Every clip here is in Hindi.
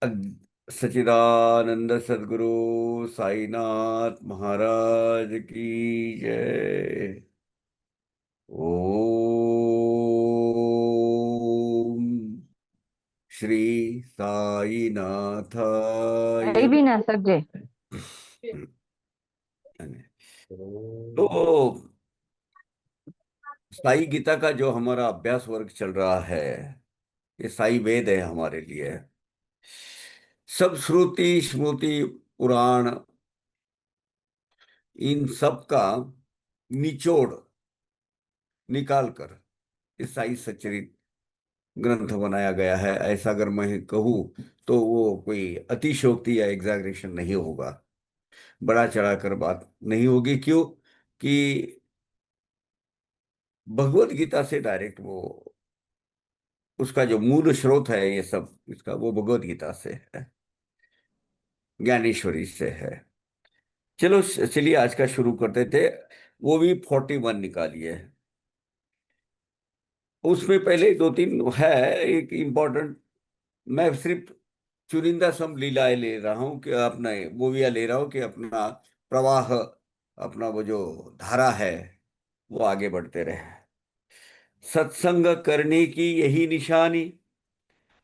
सचिदानंद सदगुरु साईनाथ महाराज की जय। ओम श्री साईनाथाय कहीं भी ना सके। तो साई गीता का जो हमारा अभ्यास वर्ग चल रहा है, ये साई वेद है हमारे लिए। सब श्रुति स्मृति पुराण, इन सब का निचोड़ निकाल कर इस साई सच्चरित ग्रंथ बनाया गया है। ऐसा अगर मैं कहूँ तो वो कोई अतिशयोक्ति या एग्जैगरेशन नहीं होगा, बड़ा चढ़ाकर बात नहीं होगी। क्यों कि भगवत गीता से डायरेक्ट वो उसका जो मूल स्रोत है, ये सब इसका वो भगवत गीता से है, ज्ञानेश्वरी से है। चलो चलिए आज का शुरू करते थे। वो भी 41 निकालिए। उसमें पहले दो तीन है, एक इम्पोर्टेंट। मैं सिर्फ चुनिंदा सम लीलाएं ले रहा हूँ कि अपना मूविया ले रहा हूँ कि अपना प्रवाह, अपना वो जो धारा है वो आगे बढ़ते रहे। सत्संग करने की यही निशानी,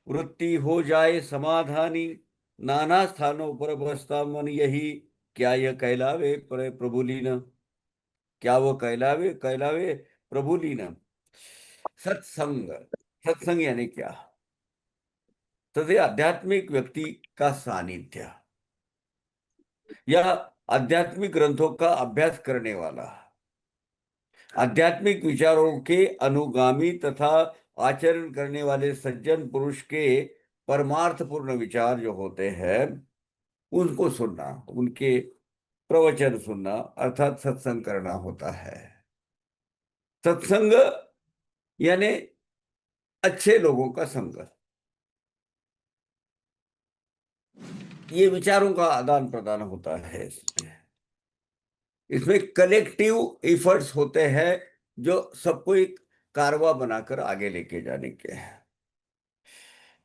वृत्ति हो जाए समाधानी, नाना स्थानों पर बसता मन यही, क्या यह कहलावे प्रभु लीन। क्या वो कहलावे कहलावे प्रभु लीन। सत्संग, सत्संग यानी क्या? तदे आध्यात्मिक व्यक्ति का सानिध्य या आध्यात्मिक ग्रंथों का अभ्यास करने वाला, आध्यात्मिक विचारों के अनुगामी तथा आचरण करने वाले सज्जन पुरुष के परमार्थपूर्ण विचार जो होते हैं उनको सुनना, उनके प्रवचन सुनना, अर्थात सत्संग करना होता है। सत्संग यानी अच्छे लोगों का संग, ये विचारों का आदान प्रदान होता है। इसमें इसमें कलेक्टिव एफर्ट्स होते हैं जो सबको एक कारवा बनाकर आगे लेके जाने के हैं।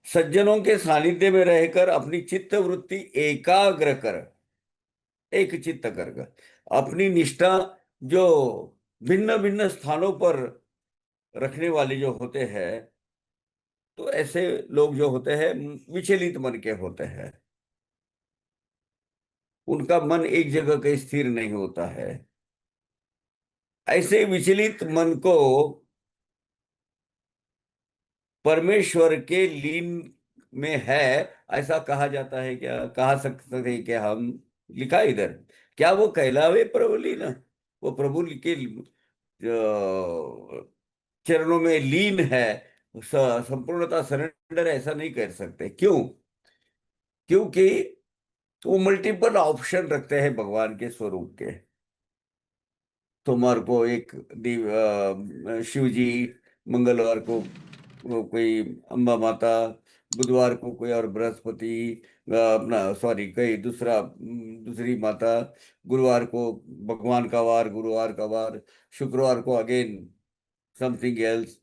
सज्जनों के सानिध्य में रहकर अपनी चित्त वृत्ति एकाग्र कर, एक चित्त कर अपनी निष्ठा जो भिन्न भिन्न स्थानों पर रखने वाले जो होते हैं, तो ऐसे लोग जो होते हैं विचलित मन के होते हैं। उनका मन एक जगह का स्थिर नहीं होता है। ऐसे विचलित मन को परमेश्वर के लीन में है, ऐसा कहा जाता है। क्या कहा सकते हैं कि हम, लिखा इधर, क्या वो कहलावे प्रभु लीन। वो प्रभु के चरणों में लीन है, संपूर्णता सरेंडर, ऐसा नहीं कर सकते। क्यों? क्योंकि वो मल्टीपल ऑप्शन रखते हैं भगवान के स्वरूप के। सोमवार को एक शिव जी, मंगलवार को वो कोई अम्बा माता, बुधवार को कोई और बृहस्पति, अपना सॉरी कोई दूसरी माता, गुरुवार को भगवान का वार, गुरुवार का वार, शुक्रवार को अगेन समथिंग एल्स,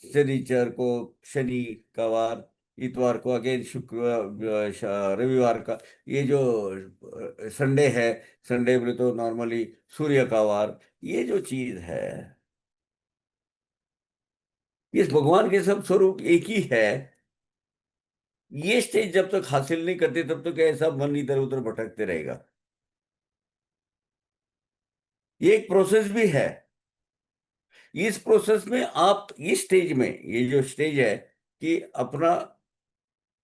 शनिचर को शनि का वार, इतवार को अगेन रविवार का, ये जो संडे है, संडे में तो नॉर्मली सूर्य का वार। ये जो चीज है, इस भगवान के सब स्वरूप एक ही है। ये स्टेज जब तक हासिल नहीं करते तब तक ऐसा मन इधर उधर भटकते रहेगा। ये एक प्रोसेस भी है। इस प्रोसेस में आप इस स्टेज में, ये जो स्टेज है कि अपना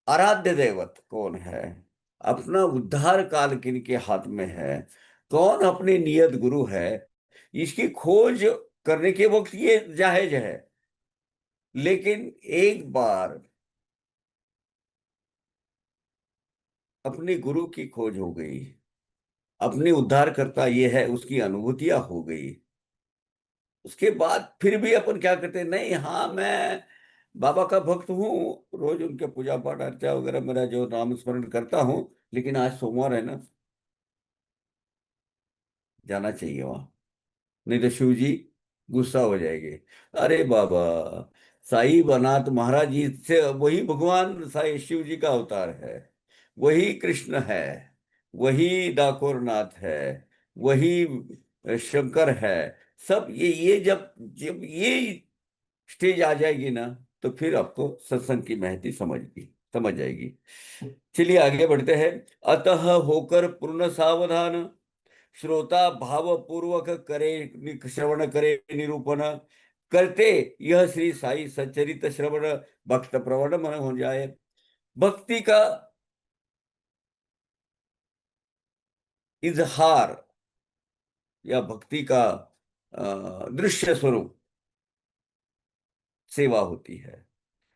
आराध्य दैवत कौन है, अपना उद्धार काल किनके हाथ में है, कौन अपने नियत गुरु है, इसकी खोज करने के वक्त ये जायज है। लेकिन एक बार अपने गुरु की खोज हो गई, अपने उद्धार करता ये है, उसकी अनुभूतियां हो गई, उसके बाद फिर भी अपन क्या करते हैं, नहीं हाँ मैं बाबा का भक्त हूँ, रोज उनके पूजा पाठ अर्चा वगैरह मेरा जो नाम स्मरण करता हूँ, लेकिन आज सोमवार है ना, जाना चाहिए वहां, नहीं तो शिव जी गुस्सा हो जाएंगे। अरे बाबा, साई बना तो महाराज जी से, वही भगवान साई शिव जी का अवतार है। वही कृष्ण है, वही डाकोर नाथ है, वही शंकर है। सब ये जब जब ये स्टेज आ जाएगी ना, तो फिर आपको सत्संग की महती समझ जाएगी। चलिए आगे बढ़ते हैं। अतः होकर पूर्ण सावधान, श्रोता भाव पूर्वक करे, श्रवण करे निरूपण करते, यह श्री साई सच्चरित श्रवण भक्त प्रवण मन हो जाए। भक्ति का इजहार या भक्ति का दृश्य स्वरूप सेवा होती है।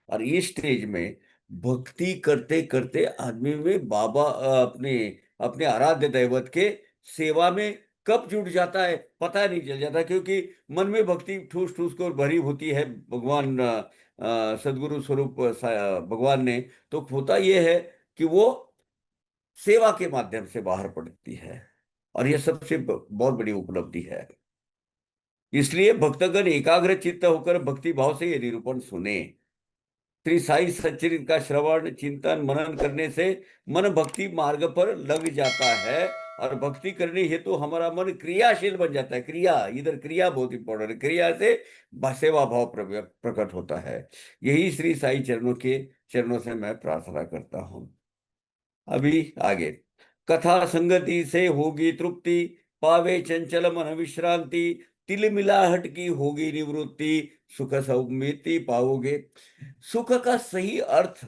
और इस स्टेज में भक्ति करते करते आदमी में बाबा अपने अपने आराध्य दैवत के सेवा में कब जुट जाता है पता नहीं चल जाता, क्योंकि मन में भक्ति ठूस ठूस कर भरी होती है भगवान सदगुरु स्वरूप भगवान ने। तो होता यह है कि वो सेवा के माध्यम से बाहर पड़ती है, और यह सबसे बहुत बड़ी उपलब्धि है। इसलिए भक्तगण एकाग्र चित्त होकर भक्ति भाव से ये निरूपण सुने। श्री साई सच्चरित का श्रवण चिंतन मनन करने से मन भक्ति मार्ग पर लग जाता है, और भक्ति करने हेतु हमारा मन क्रियाशील बन जाता है। क्रिया, इधर क्रिया बहुत इंपॉर्टेंट है। क्रिया से सेवा भाव प्रकट होता है। यही श्री साई चरणों से मैं प्रार्थना करता हूं। अभी आगे। कथा संगति से होगी तृप्ति, पावे चंचल मन विश्रांति, तिल मिलाहट की होगी निवृत्ति, सुख सौमिति पाओगे। सुख का सही अर्थ,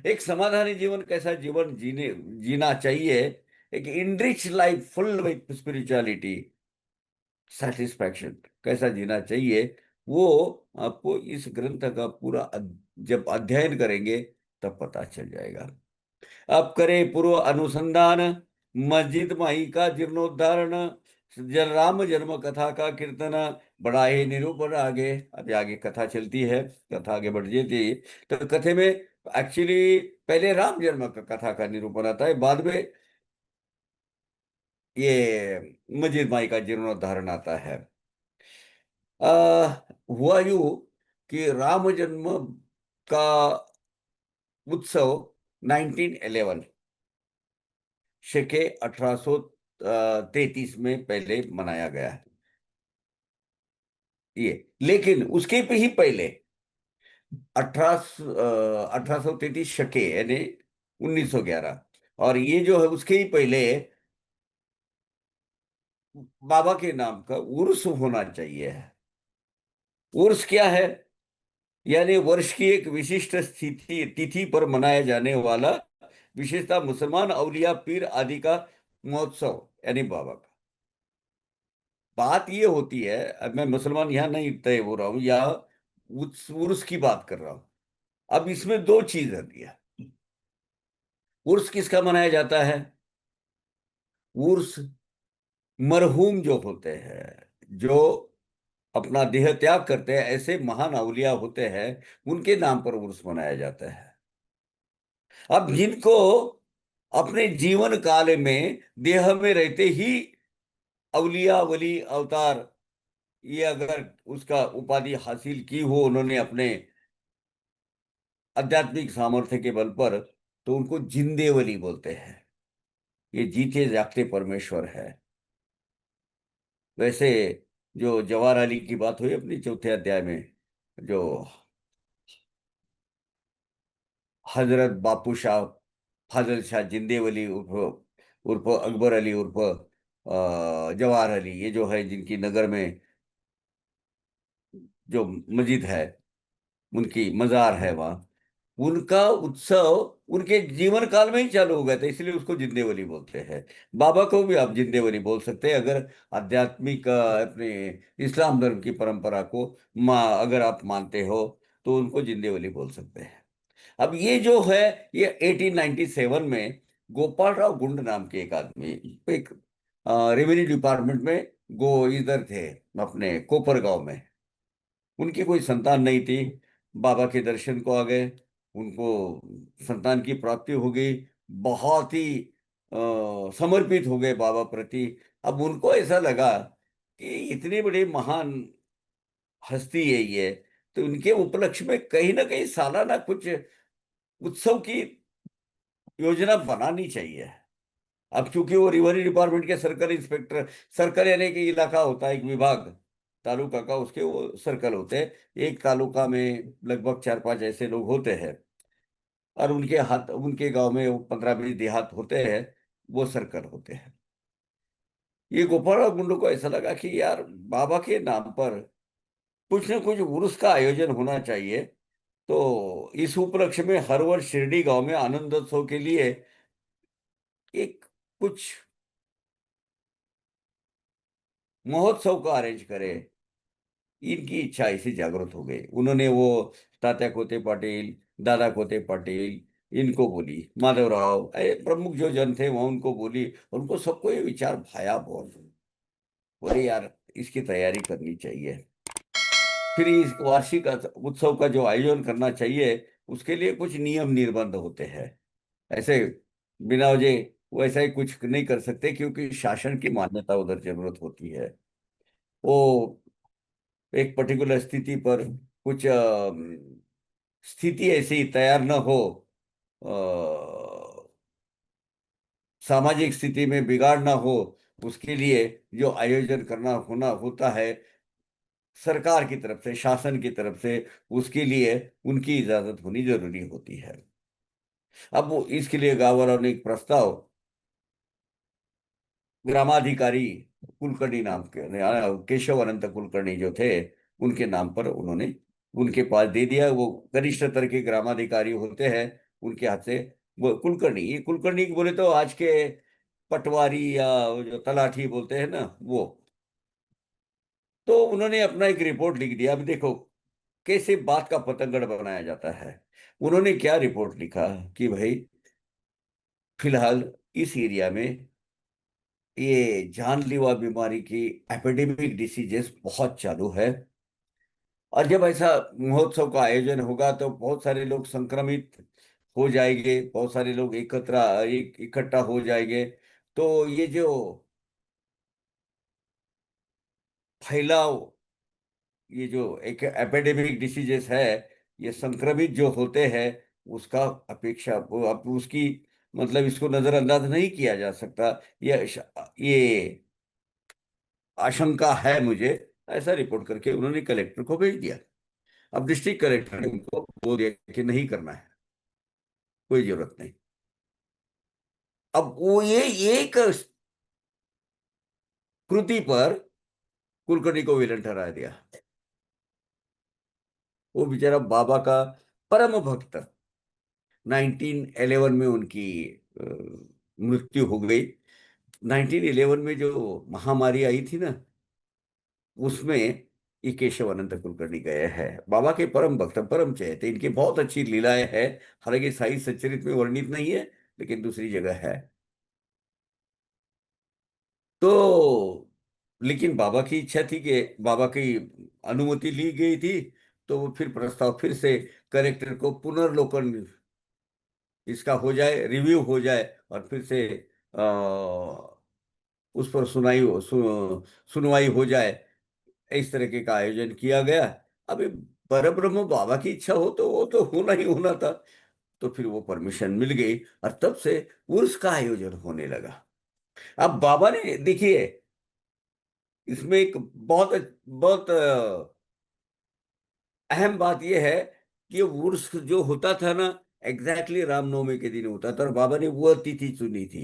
एक समाधानी जीवन कैसा जीवन जीना चाहिए, एक enrich life full with spirituality satisfaction कैसा जीना चाहिए, वो आपको इस ग्रंथ का पूरा जब अध्ययन करेंगे तब पता चल जाएगा। अब करे पूर्व अनुसंधान, मस्जिद माही का जीर्णोद्धारण, जल राम जन्म कथा का कीर्तन, बड़ा ही निरूपण। आगे अभी आगे कथा चलती है, कथा आगे बढ़ जाती है। तो कथे में एक्चुअली पहले राम जन्म का कथा का निरूपण आता है, बाद में ये मस्जिद माई का जीर्णोद्धारण आता है। हुआ यूं कि राम जन्म का उत्सव 1911 शके 1833 में पहले मनाया गया है ये। लेकिन उसके भी ही पहले 1833 शके यानी 1911, और ये जो है उसके ही पहले बाबा के नाम का उर्स होना चाहिए। उर्स क्या है? यानी वर्ष की एक विशिष्ट स्थिति तिथि पर मनाया जाने वाला, विशेषतः मुसलमान अलिया पीर आदि का महोत्सव, यानी बाबा का। बात ये होती है, अब मैं मुसलमान यहाँ नहीं तय हो रहा हूँ, या उर्स की बात कर रहा हूँ। अब इसमें दो चीज आती है। उर्स किसका मनाया जाता है? उर्स मरहूम जो होते हैं, जो अपना देह त्याग करते हैं, ऐसे महान अलिया होते हैं, उनके नाम पर उर्स मनाया जाता है। अब जिनको अपने जीवन काल में देह में रहते ही अलिया वली अवतार, ये अगर उसका उपाधि हासिल की हो उन्होंने अपने आध्यात्मिक सामर्थ्य के बल पर, तो उनको जिंदे वली बोलते हैं। ये जीते जागते परमेश्वर है। वैसे जो जवाहर अली की बात हुई अपनी चौथे अध्याय में, जो हजरत बापू शाह फाजल शाह जिंदे वली उर्फ उर्फ अकबर अली उर्फ जवाहर अली, ये जो है जिनकी नगर में जो मस्जिद है, उनकी मजार है वहाँ, उनका उत्सव उनके जीवन काल में ही चालू हो गया था, इसलिए उसको जिंदेवली बोलते हैं। बाबा को भी आप जिंदेवली बोल सकते हैं, अगर आध्यात्मिक अपने इस्लाम धर्म की परंपरा को अगर आप मानते हो, तो उनको जिंदेवली बोल सकते हैं। अब ये जो है, ये 1897 में गोपाल राव गुंड नाम के एक आदमी, एक रेवेन्यू डिपार्टमेंट में गो इधर थे, अपने कोपरगांव में। उनकी कोई संतान नहीं थी, बाबा के दर्शन को आ गए, उनको संतान की प्राप्ति हो गई, बहुत ही समर्पित हो गए बाबा प्रति। अब उनको ऐसा लगा कि इतने बड़े महान हस्ती है ये, तो उनके उपलक्ष्य में कहीं ना कहीं सालाना कुछ उत्सव की योजना बनानी चाहिए। अब क्योंकि वो रिवरी डिपार्टमेंट के सर्कल इंस्पेक्टर, सर्कल यानी कि इलाका होता है एक विभाग, तालुका का, उसके वो सर्कल होते हैं। एक तालुका में लगभग 4-5 ऐसे लोग होते हैं, और उनके हाथ, उनके गांव में वो 15-20 देहात होते हैं, वो सर्कल होते हैं। ये गोपाल मुंडू को ऐसा लगा कि यार, बाबा के नाम पर कुछ न कुछ उर्स का आयोजन होना चाहिए। तो इस उपलक्ष्य में हर वर्ष शिरडी गांव में आनंदोत्सव के लिए एक कुछ महोत्सव का अरेंज करे। इनकी इच्छा ऐसी जागृत हो गई। उन्होंने वो तात्या कोते पाटिल, दादा कोते पाटिल, इनको बोली, माधवराव, प्रमुख जो जन थे वहां उनको बोली। उनको सबको ये विचार भाया बहुत। बोले यार, इसकी तैयारी करनी चाहिए। फिर इस वार्षिक उत्सव का जो आयोजन करना चाहिए, उसके लिए कुछ नियम निर्बंध होते हैं। ऐसे बिना वजह वैसा ही कुछ नहीं कर सकते, क्योंकि शासन की मान्यता उधर जरूरत होती है। वो एक पर्टिकुलर स्थिति पर कुछ स्थिति ऐसी तैयार न हो, अ, सामाजिक स्थिति में बिगाड़ ना हो, उसके लिए जो आयोजन करना होना होता है सरकार की तरफ से, शासन की तरफ से, उसके लिए उनकी इजाजत होनी जरूरी होती है। अब वो इसके लिए गांव वालों ने एक प्रस्ताव ग्रामाधिकारी कुलकर्णी नाम के, केशव अनंत कुलकर्णी जो थे, उनके नाम पर उन्होंने उनके पास दे दिया। वो कनिष्ठ स्तर के ग्रामाधिकारी होते हैं, उनके हाथ से। वो कुलकर्णी, ये कुलकर्णी बोले तो आज के पटवारी या वो जो तलाठी बोलते हैं ना, वो। तो उन्होंने अपना एक रिपोर्ट लिख दिया। अब देखो कैसे बात का पतंगड़ बनाया जाता है। उन्होंने क्या रिपोर्ट लिखा कि भाई, फिलहाल इस एरिया में ये जानलेवा बीमारी की एपिडेमिक डिसीजेस बहुत चालू है। और जब ऐसा महोत्सव का आयोजन होगा तो बहुत सारे लोग संक्रमित हो जाएंगे, बहुत सारे लोग इकट्ठा हो जाएंगे। तो ये जो फैलाव, ये जो एक एपिडेमिक डिसीजेस है, ये संक्रमित जो होते हैं, उसका अपेक्षा अब उसकी मतलब इसको नजरअंदाज नहीं किया जा सकता। ये आशंका है मुझे। ऐसा रिपोर्ट करके उन्होंने कलेक्टर को भेज दिया। अब डिस्ट्रिक्ट कलेक्टर ने उनको बोल दिया कि नहीं करना है, कोई जरूरत नहीं। अब वो ये एक कृति पर कुलकर्णी को विलन ठहरा दिया। वो बेचारा बाबा का परम भक्त। 1911 में उनकी अ, मृत्यु हो गई। 1911 में जो महामारी आई थी ना, उसमें ये केशव अनंत कुलकर्णी गए हैं। बाबा के परम भक्त, परम चहेते, इनकी बहुत अच्छी लीलाएं हैं। हालांकि साई सच्चरित में वर्णित नहीं है, लेकिन दूसरी जगह है। तो लेकिन बाबा की इच्छा थी कि बाबा की अनुमति ली गई थी। तो वो फिर प्रस्ताव फिर से कलेक्टर को पुनर्लोकन इसका हो जाए, रिव्यू हो जाए, और फिर से उस पर सुनवाई हो जाए। इस तरीके का आयोजन किया गया। अभी परब्रह्म बाबा की इच्छा हो तो वो तो होना ही होना था। तो फिर वो परमिशन मिल गई, और तब से उर्स का आयोजन होने लगा। अब बाबा ने देखिए, इसमें एक बहुत बहुत अहम बात यह है कि उर्स जो होता था ना, एग्जैक्टली रामनवमी के दिन होता था, और बाबा ने वो तिथि चुनी थी।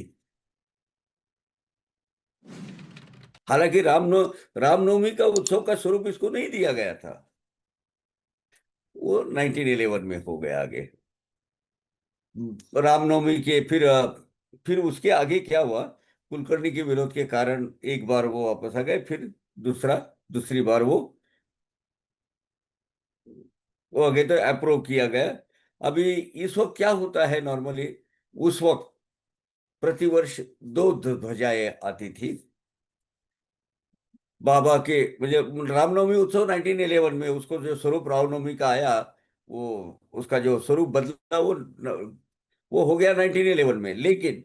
हालांकि रामनवमी का उत्सव का स्वरूप इसको नहीं दिया गया था। वो 1911 में हो गया आगे, रामनवमी के। फिर उसके आगे क्या हुआ, कुलकर्णी के विरोध के कारण एक बार वो वापस आ गए। फिर दूसरा दूसरी बार वो आगे तो अप्रूव किया गया। अभी इस वक्त क्या होता है नॉर्मली, उस वक्त प्रतिवर्ष दो ध्वजाएं आती थी बाबा के। मुझे रामनवमी उत्सव 1911 में, उसको जो स्वरूप रामनवमी का आया, वो उसका जो स्वरूप बदला, वो हो गया 1911 में। लेकिन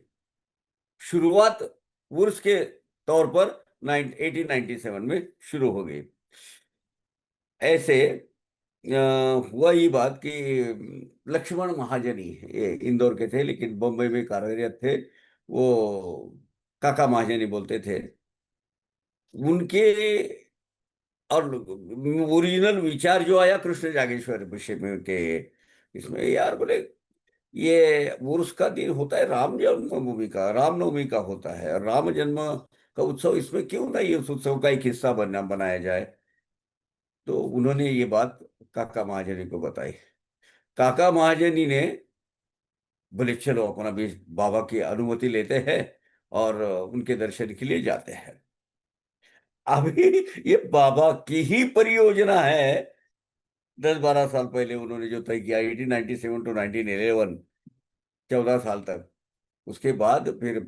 शुरुआत उर्स के तौर पर 1897 में शुरू हो गई। ऐसे हुआ ये बात कि लक्ष्मण महाजनी, ये इंदौर के थे लेकिन बम्बई में कार्यरत थे। वो काका महाजनी बोलते थे उनके। और ओरिजिनल विचार जो आया कृष्ण जागेश्वर विषय में के, इसमें यार बोले ये उर्स का दिन होता है राम जन्मभूमि का, रामनवमी का होता है, और राम जन्म का उत्सव, इसमें क्यों ना ये उस उत्सव का एक हिस्सा बनाया जाए। तो उन्होंने ये बात काका महाजनी को बताई। काका महाजनी ने बोले चलो अपना भी बाबा की अनुमति लेते हैं और उनके दर्शन के लिए जाते हैं। अभी ये बाबा की ही परियोजना है। 10-12 साल पहले उन्होंने जो तय किया, 1897 to 1911, 14 साल तक। उसके बाद फिर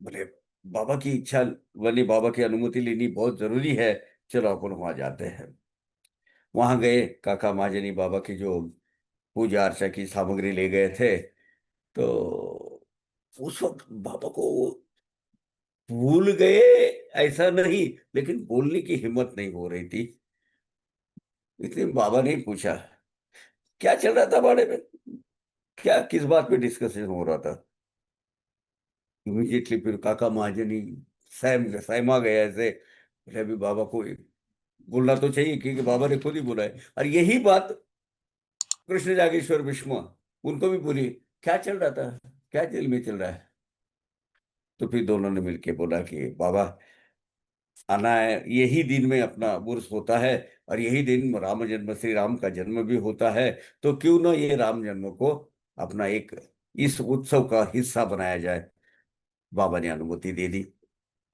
बोले बाबा की इच्छा बनी, बाबा की अनुमति लेनी बहुत जरूरी है, चलो अपन वहां जाते हैं। वहां गए, काका महाजनी बाबा की जो पूजा अर्चा की सामग्री ले गए थे। तो उस वक्त बाबा को भूल गए ऐसा नहीं, लेकिन बोलने की हिम्मत नहीं हो रही थी। इसलिए बाबा ने पूछा क्या चल रहा था बाड़े में, क्या किस बात पे डिस्कशन हो रहा था। इमीडिएटली फिर काका महाजनी सहमा गया ऐसे, बोले, अभी बाबा को बोलना तो चाहिए क्योंकि बाबा ने खुद ही बोला है। और यही बात कृष्ण जागेश्वर विश्व उनको भी बोली, क्या चल रहा था, क्या दिल में चल रहा है। तो फिर दोनों ने मिलके बोला कि बाबा आना है, यही दिन में अपना उर्स होता है, और यही दिन राम जन्म श्री राम का जन्म भी होता है। तो क्यों ना ये राम जन्म को अपना एक इस उत्सव का हिस्सा बनाया जाए। बाबा ने अनुमति दे दी।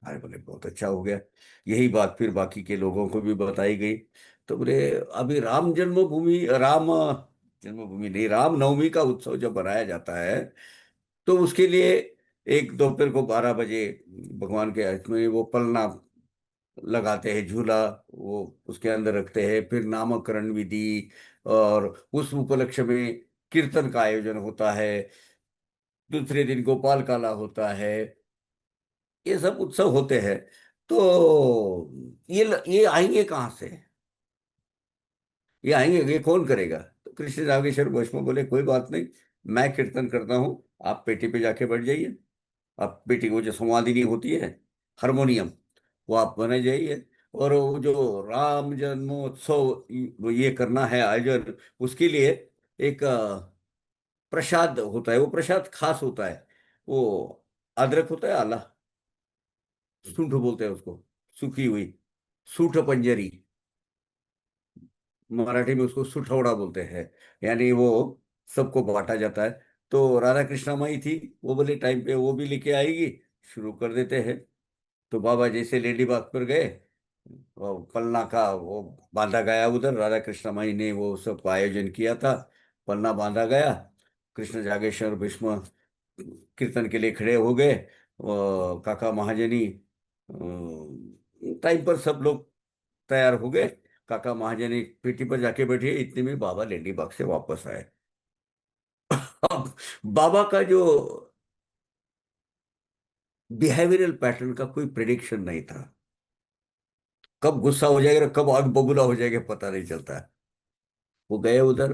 अरे बोले बहुत अच्छा हो गया। यही बात फिर बाकी के लोगों को भी बताई गई। तो बोले अभी राम जन्मभूमि नहीं, राम नवमी का उत्सव जब बनाया जाता है, तो उसके लिए एक दोपहर को 12 बजे भगवान के हाथ में वो पलना लगाते हैं, झूला वो उसके अंदर रखते हैं, फिर नामकरण विधि, और उस उपलक्ष्य में कीर्तन का आयोजन होता है। दूसरे दिन गोपाल काला होता है। ये सब उत्सव होते हैं। तो ये आएंगे कहाँ से, ये आएंगे, ये कौन करेगा। तो कृष्ण रागेश्वर भस्म बोले कोई बात नहीं, मैं कीर्तन करता हूँ, आप पेटी पे जाके बैठ जाइए। आप पेटी को जो संवादिनी होती है, हारमोनियम, वो आप बने जाइए। और वो जो राम जन्मोत्सव वो ये करना है आयोजन, उसके लिए एक प्रसाद होता है, वो प्रसाद खास होता है। वो अदरक होता है, आला, सूंठ बोलते हैं उसको, सूखी हुई सूठ पंजरी, मराठी में उसको सुठौड़ा बोलते हैं। यानी वो सबको बांटा जाता है। तो राधा कृष्णा माई थी, वो बोले टाइम पे वो भी लेके आएगी, शुरू कर देते हैं। तो बाबा जैसे लेडी बाग पर गए, वो पलना का वो बांधा गया उधर, राधा कृष्णा माई ने वो सब आयोजन किया था। पलना बांधा गया, कृष्ण जागेश्वर भीष्म कीर्तन के लिए खड़े हो गए। काका महाजनी टाइम पर सब लोग तैयार हो गए। काका महाजनी पेटी पर जाके बैठे, इतने में बाबा लेडी बाग से वापस आए। अब बाबा का जो बिहेवियरल पैटर्न का कोई प्रिडिक्शन नहीं था, कब गुस्सा हो जाएगा कब आग बबूला हो जाएगा पता नहीं चलता है। वो गए उधर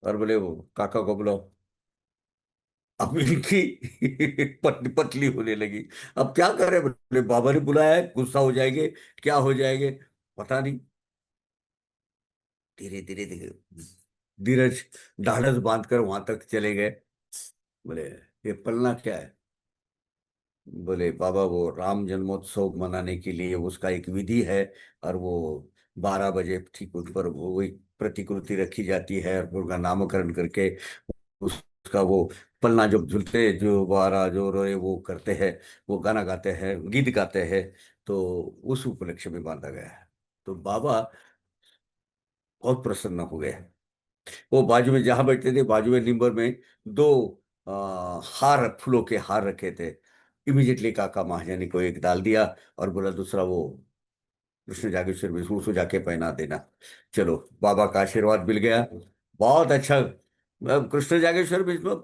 और बोले वो काका को बुलाओ। अब इनकी पतली होने लगी। अब क्या करे, बोले बाबा ने बुलाया है, गुस्सा हो जाएंगे, क्या हो जाएंगे पता नहीं। धीरे धीरे धीरे धीरज ढाढ़स बांध कर वहां तक चले गए। बोले ये पलना क्या है। बोले बाबा वो राम जन्मोत्सव मनाने के लिए उसका एक विधि है, और वो 12 बजे ठीक उस पर वो एक प्रतिकृति रखी जाती है, और उनका नामकरण करके उसका वो पलना जो झूलते जो 12 जो रोए वो करते हैं, वो गाना गाते हैं, गीत गाते हैं। तो उस उपलक्ष्य में बांधा गया है। तो बाबा बहुत प्रसन्न हो गए। वो बाजू में जहां बैठते थे, बाजू में नींबर में दो हार, फूलों के हार रखे थे। इमीडिएटली काका महाजनी को एक डाल दिया, और बोला दूसरा वो कृष्ण जागेश्वर विष्णु को जाके पहना देना। चलो बाबा का आशीर्वाद मिल गया। बहुत अच्छा। कृष्ण जागेश्वर विष्णु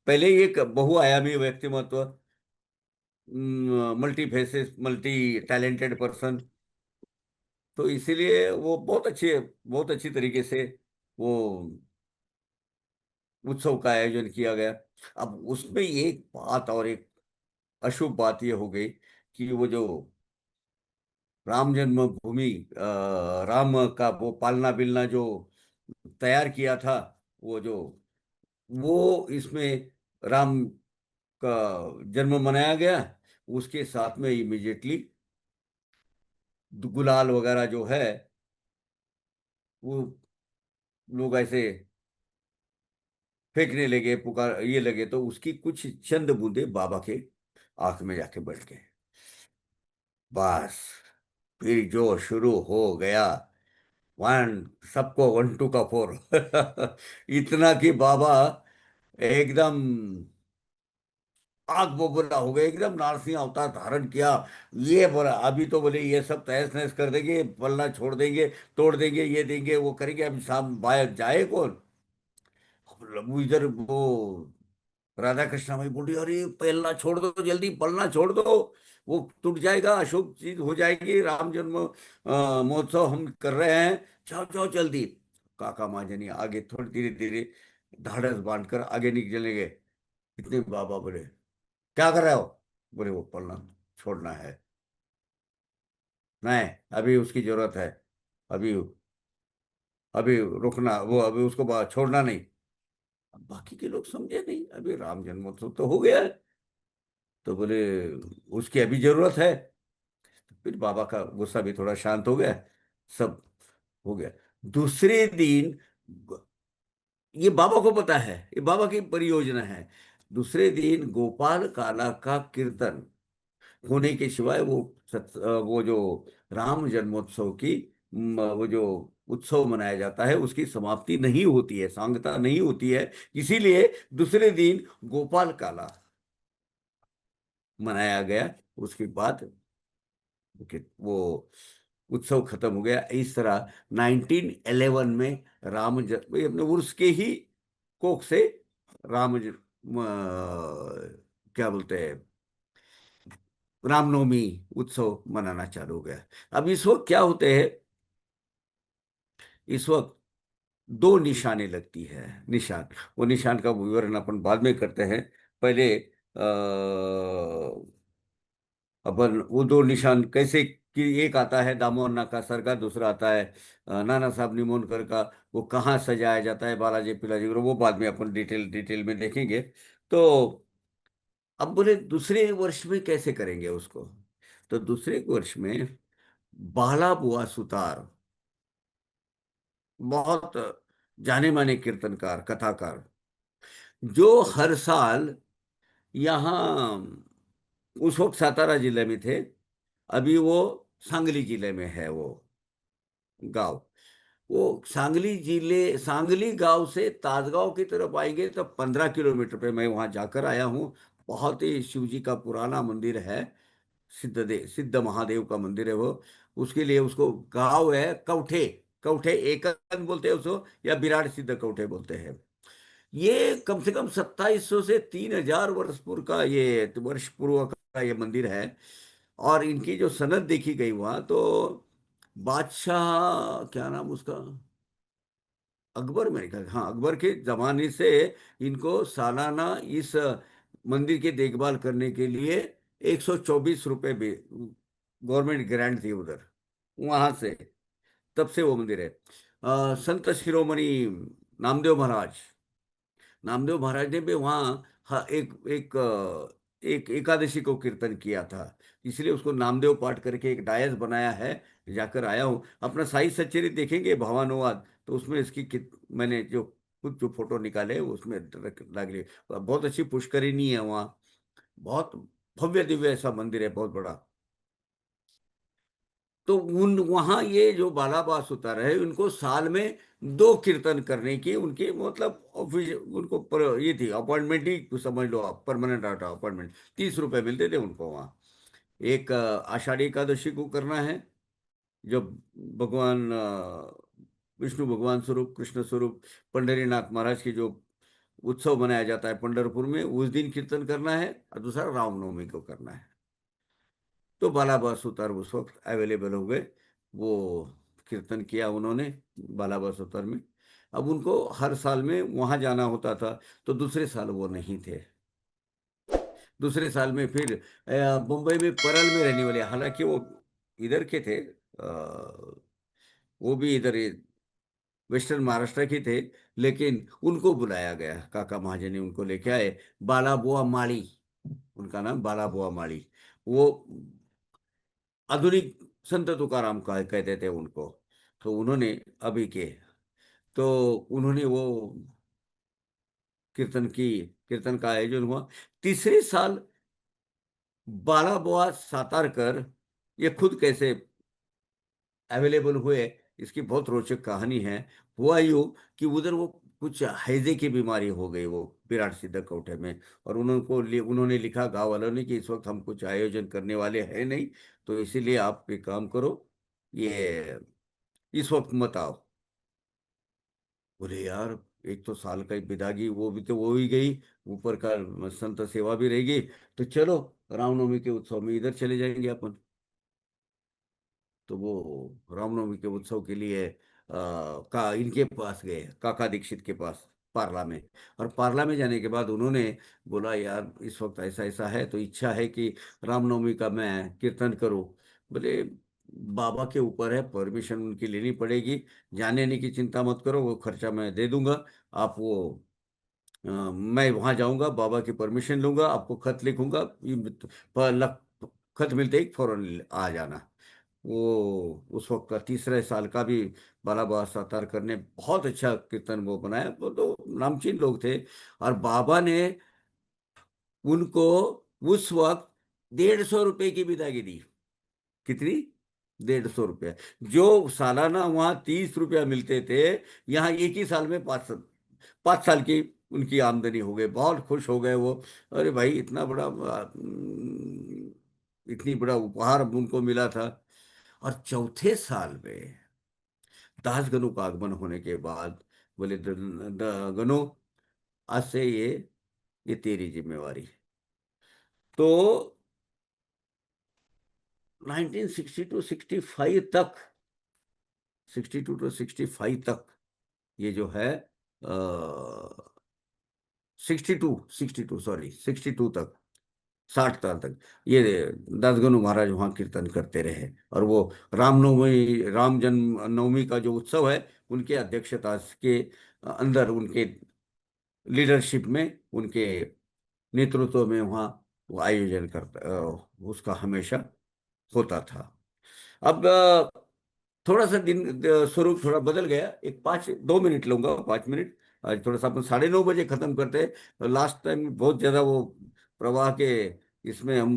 पहले ही एक बहुआयामी व्यक्तिमत्व, multi faces, multi talented person. तो इसीलिए वो बहुत अच्छी तरीके से वो उत्सव का आयोजन किया गया। अब उसमें एक बात और एक अशुभ बात ये हो गई कि वो जो राम जन्मभूमि राम का वो पालना बिलना जो तैयार किया था, वो जो वो इसमें राम का जन्म मनाया गया, उसके साथ में इमिजिएटली गुलाल वगैरह जो है वो लोग ऐसे फेंकने लगे, पुकार ये लगे, तो उसकी कुछ चंद बूंदे बाबा के आंख में जाके बैठ गए। बस फिर जो शुरू हो गया, वन सबको वन टू का फोर इतना कि बाबा एकदम आग बबूला हो गए, एकदम नारसिंह अवतार धारण किया। ये बोला अभी तो बोले ये सब तहस नहस कर देंगे, पलना छोड़ देंगे, तोड़ देंगे, ये देंगे वो करेंगे, अभी शाम बाहर जाए कौन। वो इधर वो राधा कृष्ण भाई बोली, अरे पलना छोड़ दो, जल्दी पलना छोड़ दो, वो टूट जाएगा, अशुभ चीज हो जाएगी, राम जन्म महोत्सव हम कर रहे हैं, जाओ जाओ जल्दी। काका महाजनी आगे थोड़ी धीरे धीरे ढाढ़स बांधकर आगे निकलने गए। इतने बाबा बोले क्या कर रहे हो? बोले वो पढ़ना छोड़ना है। नहीं, अभी उसकी जरूरत है, अभी अभी रुकना, वो अभी उसको छोड़ना नहीं। अब बाकी के लोग समझे नहीं, अभी राम जन्मोत्सव तो हो गया है, तो बोले उसकी अभी जरूरत है। फिर बाबा का गुस्सा भी थोड़ा शांत हो गया, सब हो गया। दूसरे दिन ये बाबा को पता है, ये बाबा की परियोजना है। दूसरे दिन गोपाल काला का कीर्तन होने के सिवाय वो जो राम जन्मोत्सव की वो जो उत्सव मनाया जाता है उसकी समाप्ति नहीं होती है, सांगता नहीं होती है। इसीलिए दूसरे दिन गोपाल काला मनाया गया। उसके बाद वो उत्सव खत्म हो गया। इस तरह 1911 में वही अपने उर्स के ही कोख से क्या बोलते हैं, रामनवमी उत्सव मनाना चालू हो गया। अब इस वक्त क्या होते हैं, इस वक्त दो निशानें लगती है, निशान। वो निशान का विवरण अपन बाद में करते हैं। पहले अपन वो दो निशान कैसे कि एक आता है दामोदर नाका सर का, दूसरा आता है नाना साहब निमोनकर का। वो कहाँ सजाया जाता है बालाजी पिलाजी को, वो बाद में अपन डिटेल डिटेल में देखेंगे। तो अब बोले दूसरे वर्ष में कैसे करेंगे उसको। तो दूसरे वर्ष में बाला बुआ सुतार, बहुत जाने माने कीर्तनकार कथाकार, जो हर साल यहाँ उस वक्त सातारा जिले में थे, अभी वो सांगली जिले में है वो गांव। वो सांगली गांव से ताजगांव की तरफ आएंगे तो 15 किलोमीटर पे, मैं वहां जाकर आया हूँ। बहुत ही शिव जी का पुराना मंदिर है, सिद्ध महादेव का मंदिर है वो। उसके लिए उसको गांव है कौठे, कौठे एकन बोलते हैं उसको, या विराट सिद्ध कौठे बोलते हैं। ये कम से कम 2700 से 3000 वर्ष पूर्व का, ये वर्ष पूर्व का ये मंदिर है। और इनकी जो सनद देखी गई वहां तो बादशाह क्या नाम उसका, अकबर, मेरे ख्याल, हाँ अकबर के जमाने से इनको सालाना इस मंदिर की देखभाल करने के लिए 124 रुपए गवर्नमेंट ग्रांट थी उधर, वहां से, तब से वो मंदिर है। संत शिरोमणि नामदेव महाराज, नामदेव महाराज ने भी वहाँ एक एकादशी को कीर्तन किया था, इसलिए उसको नामदेव पाठ करके एक डायस बनाया है। जाकर आया हूँ। अपना साई सच्चरित्र देखेंगे भावानुवाद, तो उसमें मैंने जो कुछ जो फोटो निकाले हैं, उसमें लग रही बहुत अच्छी पुष्करिणी है वहाँ। बहुत भव्य दिव्य ऐसा मंदिर है, बहुत बड़ा। तो उन वहाँ ये जो बालाबास उतर है, उनको साल में दो कीर्तन करने की उनकी मतलब ऑफिस, उनको ये थी अपॉइंटमेंट ही समझ लो आप, परमानेंट अपॉइंटमेंट। 30 रुपए मिलते थे उनको वहाँ। एक आषाढ़ी एकादशी को करना है, जब भगवान विष्णु भगवान स्वरूप, कृष्ण स्वरूप पंढरीनाथ महाराज की जो उत्सव मनाया जाता है पंढरपुर में, उस दिन कीर्तन करना है। और दूसरा रामनवमी को करना है। तो बालाबास उतार उस वक्त अवेलेबल हो गए। वो कीर्तन किया उन्होंने बाला बसोतर में। अब उनको हर साल में वहां जाना होता था, तो दूसरे साल वो नहीं थे। दूसरे साल में फिर मुंबई में परल में रहने वाले, हालांकि वो इधर के थे, वो भी इधर वेस्टर्न महाराष्ट्र के थे, लेकिन उनको बुलाया गया, काका महाजन ने उनको लेके आए। बाला बुआ माली, उनका नाम बाला बुआ माली। वो आधुनिक संत तुकाराम का कहते थे उनको। तो उन्होंने अभी के, तो उन्होंने वो कीर्तन की, कीर्तन का आयोजन हुआ। तीसरे साल बाला बुआ सातारकर ये खुद कैसे अवेलेबल हुए, इसकी बहुत रोचक कहानी है। हुआ यूं कि उधर वो कुछ हैजे की बीमारी हो गई वो विराट सिद्ध कोठे में। और उन्होंने लिखा गांव वालों ने कि इस वक्त हम कुछ आयोजन करने वाले हैं नहीं, तो इसीलिए आप एक काम करो, ये इस वक्त मत आओ। बोले यार, एक तो साल का विदागी, वो भी तो वो ही गई, ऊपर का संत सेवा भी रहेगी, तो चलो रामनवमी के उत्सव में इधर चले जाएंगे अपन। तो वो रामनवमी के उत्सव के लिए का इनके पास गए, काका दीक्षित के पास, पार्ला में। और पार्ला में जाने के बाद उन्होंने बोला यार इस वक्त ऐसा ऐसा है, तो इच्छा है कि रामनवमी का मैं कीर्तन करूं। बोले बाबा के ऊपर है, परमिशन उनकी लेनी पड़ेगी। जाने आने की चिंता मत करो, वो खर्चा मैं दे दूंगा। आप वो मैं वहां जाऊंगा, बाबा की परमिशन लूंगा, आपको खत लिखूंगा, खत मिलते ही फौरन आ जाना। वो उस वक्त का तीसरे साल का भी बाला बाबा सातारकर ने बहुत अच्छा कीर्तन वो बनाया, वो तो नामचीन लोग थे। और बाबा ने उनको उस वक्त 150 रुपए की विदाई दी। कितनी? 150 रुपया। जो सालाना वहां 30 रुपया मिलते थे, यहाँ एक ही साल में 5 साल की उनकी आमदनी हो गई। बहुत खुश हो गए वो। अरे भाई, इतना बड़ा इतनी बड़ा उपहार उनको मिला था। और चौथे साल में दास गनु का आगमन होने के बाद बोले, गनु, आज से ये तेरी जिम्मेवारी। तो 1962 तक, 62 to 65 तक, ये जो है 62 सॉरी 62 तक, 60 साल तक ये दासगनु महाराज वहाँ कीर्तन करते रहे। और वो रामनवमी, राम जन्म नवमी का जो उत्सव है, उनके अध्यक्षता के अंदर, उनके लीडरशिप में, उनके नेतृत्व में वहाँ वो आयोजन उसका हमेशा होता था। अब थोड़ा सा दिन स्वरूप थोड़ा बदल गया। एक 2 मिनट लूंगा, 5 मिनट। आज थोड़ा सा अपन 9:30 बजे खत्म करते हैं। लास्ट टाइम बहुत ज्यादा वो प्रवाह के इसमें हम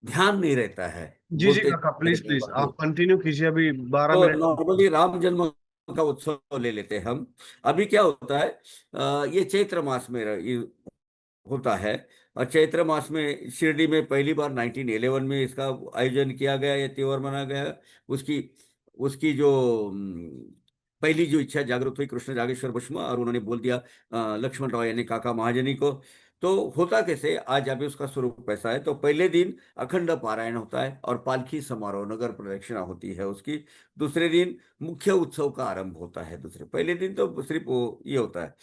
ध्यान नहीं रहता है, जी जी बोलते काका, चले प्लीज गए प्लीज बातें। आप कंटिन्यू कीजिए, अभी बारह तो मिनट नॉर्मली राम जन्म का उत्सव ले लेते हैं हम। अभी क्या होता है, ये चैत्र मास में होता है। और चैत्र मास में शिरडी में पहली बार 1911 में इसका आयोजन किया गया, ये त्योहार मनाया गया। उसकी उसकी जो पहली जो इच्छा जागृत हुई कृष्ण जागेश्वर भस्म, और उन्होंने बोल दिया लक्ष्मण राव यानी काका महाजनी को। तो होता कैसे, आज अभी उसका स्वरूप ऐसा है। तो पहले दिन अखंड पारायण होता है और पालकी समारोह, नगर प्रदक्षिणा होती है उसकी। दूसरे दिन मुख्य उत्सव का आरंभ होता है। पहले दिन तो सिर्फ ये होता है।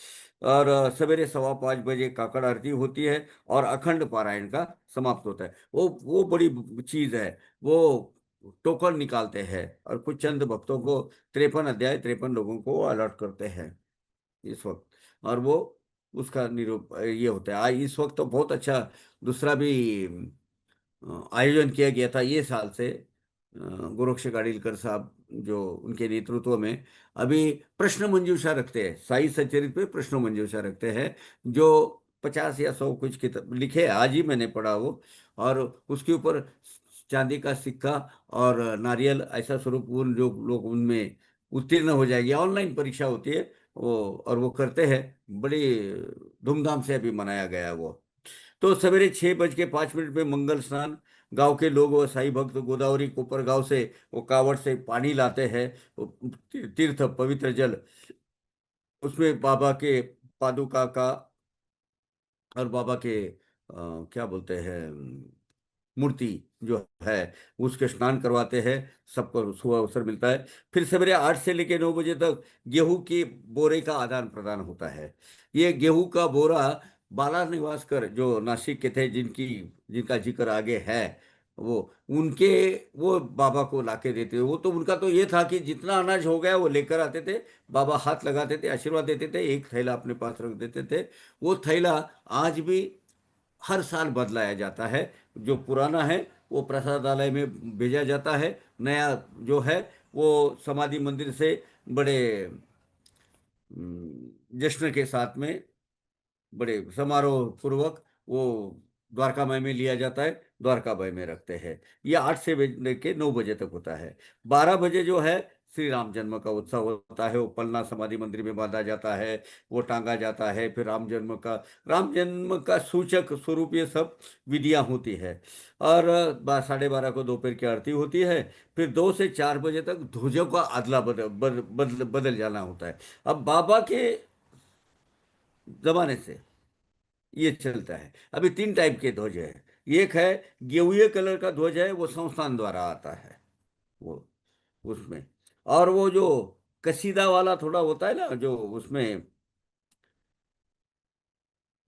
और सवेरे 5:15 बजे काकड़ आरती होती है और अखंड पारायण का समाप्त होता है। वो बड़ी चीज है। वो टोकन निकालते हैं और कुछ चंद भक्तों को 53 अध्याय 53 लोगों को अलर्ट करते हैं इस वक्त। और वो उसका निरूप ये होता है। इस वक्त तो बहुत अच्छा दूसरा भी आयोजन किया गया था ये साल से। गोरक्ष गाड़ीलकर साहब जो उनके नेतृत्व में अभी प्रश्न मंजूषा रखते हैं, साई सच्चरित पे प्रश्न मंजूषा रखते हैं। जो 50 या 100 कुछ किताब लिखे हैं, आज ही मैंने पढ़ा वो। और उसके ऊपर चांदी का सिक्का और नारियल ऐसा स्वरूप, उन जो लोग उनमें उत्तीर्ण हो जाएगी, ऑनलाइन परीक्षा होती है वो, और वो करते हैं। बड़ी धूमधाम से अभी मनाया गया है वो। तो सवेरे 6:05 में मंगल स्नान। गांव के लोग व साई भक्त गोदावरी कोपर गांव से वो कावड़ से पानी लाते हैं। वो तीर्थ पवित्र जल, उसमें बाबा के पादुका का और बाबा के क्या बोलते हैं, मूर्ति जो है उसके स्नान करवाते हैं, सबको शुभ अवसर मिलता है। फिर सवेरे 8 से लेकर 9 बजे तक गेहूं के बोरे का आदान प्रदान होता है। ये गेहूं का बोरा बाला निवासकर जो नासिक के थे, जिनका जिक्र आगे है, वो उनके वो बाबा को लाके देते। वो तो उनका तो ये था कि जितना अनाज हो गया वो लेकर आते थे, बाबा हाथ लगाते थे, आशीर्वाद देते थे, एक थैला अपने पास रख देते थे। वो थैला आज भी हर साल बदलाया जाता है। जो पुराना है वो प्रसादालय में भेजा जाता है, नया जो है वो समाधि मंदिर से बड़े जश्न के साथ में, बड़े समारोह पूर्वक वो द्वारका माई में लिया जाता है, द्वारका माई में रखते हैं। ये 8 से लेके 9 बजे तक होता है। 12 बजे जो है श्री राम जन्म का उत्सव होता है। वो पलना समाधि मंदिर में बांधा जाता है, वो टांगा जाता है। फिर राम जन्म का सूचक स्वरूप ये सब विधियां होती है। और 12:30 को दोपहर की आरती होती है। फिर 2 से 4 बजे तक ध्वजों का अदला बदल जाना होता है। अब बाबा के जमाने से ये चलता है। अभी 3 टाइप के ध्वज है। एक है गेहुए कलर का ध्वज है, वो संस्थान द्वारा आता है, वो उसमें। और वो जो कसीदा वाला थोड़ा होता है ना, जो उसमें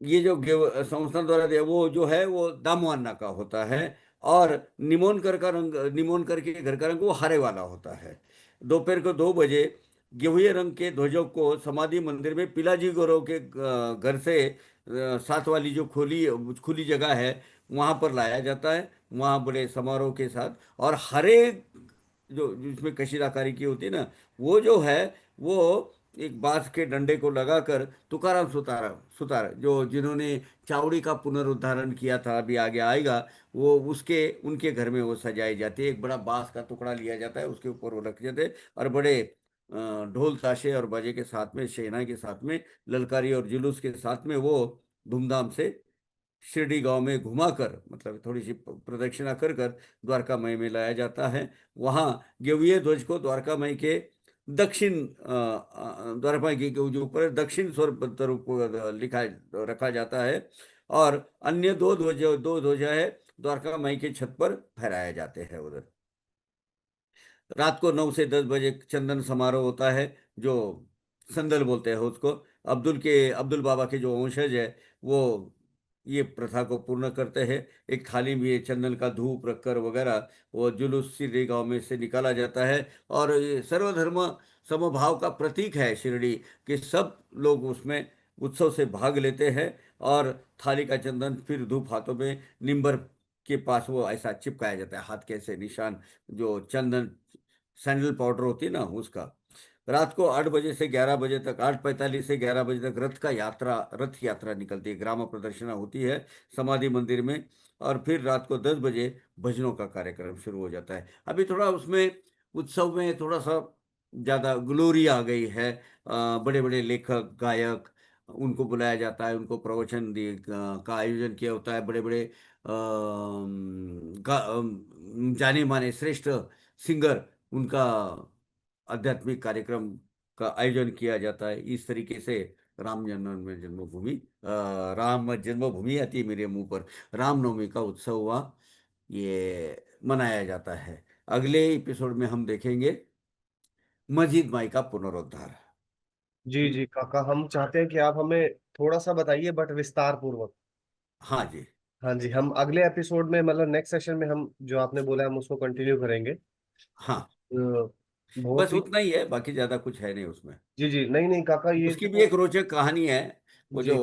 ये जो संस्थान द्वारा दिया वो जो है वो दामवाना का होता है। और निमोनकर के घर का रंग वो हरे वाला होता है। दोपहर को 2 बजे गेहुए रंग के ध्वजों को समाधि मंदिर में पिलाजी गौरव के घर से साथ वाली जो खुली खुली जगह है वहां पर लाया जाता है, वहां बड़े समारोह के साथ। और हरे जो जिसमें कशीदाकारी की होती है ना, वो जो है वो एक बांस के डंडे को लगाकर तुकाराम सुतार सुतार जो जिन्होंने चावड़ी का पुनरुद्धारण किया था, अभी आगे आएगा, वो उसके उनके घर में वो सजाई जाती है। एक बड़ा बांस का टुकड़ा लिया जाता है, उसके ऊपर वो रख देते हैं, और बड़े ढोल ताशे और बाजे के साथ में, शहनाई के साथ में, ललकारी और जुलूस के साथ में वो धूमधाम से शिरडी गांव में घुमाकर, मतलब थोड़ी सी प्रदक्षिणा कर कर द्वारका मई में लाया जाता है। वहाँ गेविये ध्वज को द्वारका मई के दक्षिण द्वारका मई के जो ऊपर दक्षिण स्वर तरफ लिखा रखा जाता है। और अन्य दो ध्वज है द्वारका मई के छत पर फहराए जाते हैं उधर। रात को 9 से 10 बजे चंदन समारोह होता है, जो संदल बोलते हैं उसको। अब्दुल बाबा के जो वंशज है वो ये प्रथा को पूर्ण करते हैं। एक थाली में चंदन का धूप रखकर वगैरह वो जुलूस शिरडी गांव में से निकाला जाता है। और ये सर्वधर्म समभाव का प्रतीक है शिरडी, कि सब लोग उसमें उत्सव से भाग लेते हैं। और थाली का चंदन फिर धूप हाथों में निम्बर के पास वो ऐसा चिपकाया जाता है, हाथ के ऐसे निशान, जो चंदन सैंडल पाउडर होती है ना उसका। रात को 8 बजे से 11 बजे तक, 8:45 से 11 बजे तक रथ यात्रा निकलती है, ग्राम प्रदक्षिणा होती है समाधि मंदिर में। और फिर रात को 10 बजे भजनों का कार्यक्रम शुरू हो जाता है। अभी थोड़ा उसमें उत्सव में थोड़ा सा ज्यादा ग्लोरी आ गई है। बड़े बड़े लेखक गायक उनको बुलाया जाता है, उनको प्रवचन का आयोजन किया होता है। बड़े बड़े जाने माने श्रेष्ठ सिंगर, उनका आध्यात्मिक कार्यक्रम का आयोजन किया जाता है। इस तरीके से राम जन्मभूमि आती है मेरे मुंह पर, रामनवमी का उत्सव हुआ, ये मनाया जाता है। अगले एपिसोड में हम देखेंगे मस्जिद माई का पुनरुद्धार। जी जी काका, हम चाहते हैं कि आप हमें थोड़ा सा बताइए, बट विस्तार पूर्वक। हाँ जी। हाँ जी, हम अगले एपिसोड में, मतलब नेक्स्ट सेशन में, हम जो आपने बोला हम उसको कंटिन्यू करेंगे। हाँ, बहुत बस ही। उतना ही है, बाकी ज्यादा कुछ है नहीं उसमें। जी जी, नहीं नहीं काका, ये उसकी भी जो। एक रोचक कहानी है। वो जो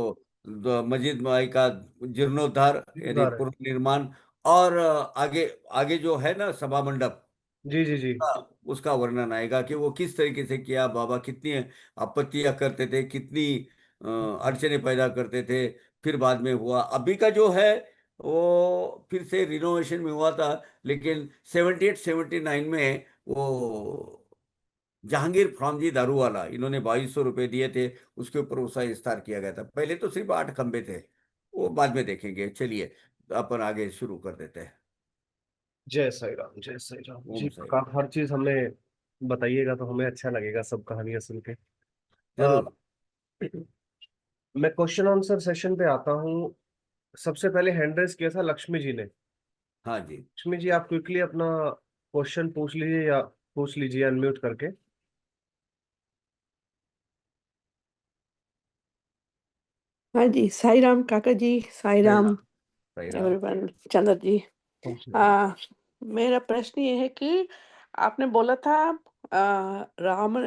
जी। मस्जिद माई का जीर्णोद्धार यानी जोरदार है। पुनर्निर्माण, और आगे आगे जो है ना सभा मंडप जी जी जी। का, उसका वर्णन आएगा कि वो किस तरीके से किया, बाबा कितनी आपत्तियां करते थे, कितनी अड़चने पैदा करते थे। फिर बाद में हुआ, अभी का जो है वो फिर से रिनोवेशन में हुआ था। लेकिन 78-79 में वो जहांगीर फ्रामजी दारूवाला, इन्होंने 2200 रुपये दिए थे, उसके ऊपर उसका विस्तार किया गया था। पहले तो सिर्फ 8 खंबे थे, वो बाद में देखेंगे। चलिए अपन आगे शुरू कर देते हैं। जय साई राम, जय साई राम जी ओम साई काका, राम। हर चीज हमें बताइएगा तो हमें अच्छा लगेगा सब कहानियां सुन के। अ, जरूर। मैं क्वेश्चन आंसर सेशन पे आता हूँ। सबसे पहले हैंड रेस किया था लक्ष्मी जी ने। हाँ जी। लक्ष्मी जी, आप क्विकली अपना क्वेश्चन पूछ लीजिए, या पूछ लीजिए अनम्यूट करके। हाँ जी, साई राम काका जी, साई सही राम राम। सही राम। एवरीवन, चंद्र जी। आ, मेरा प्रश्न ये है कि आपने बोला था राम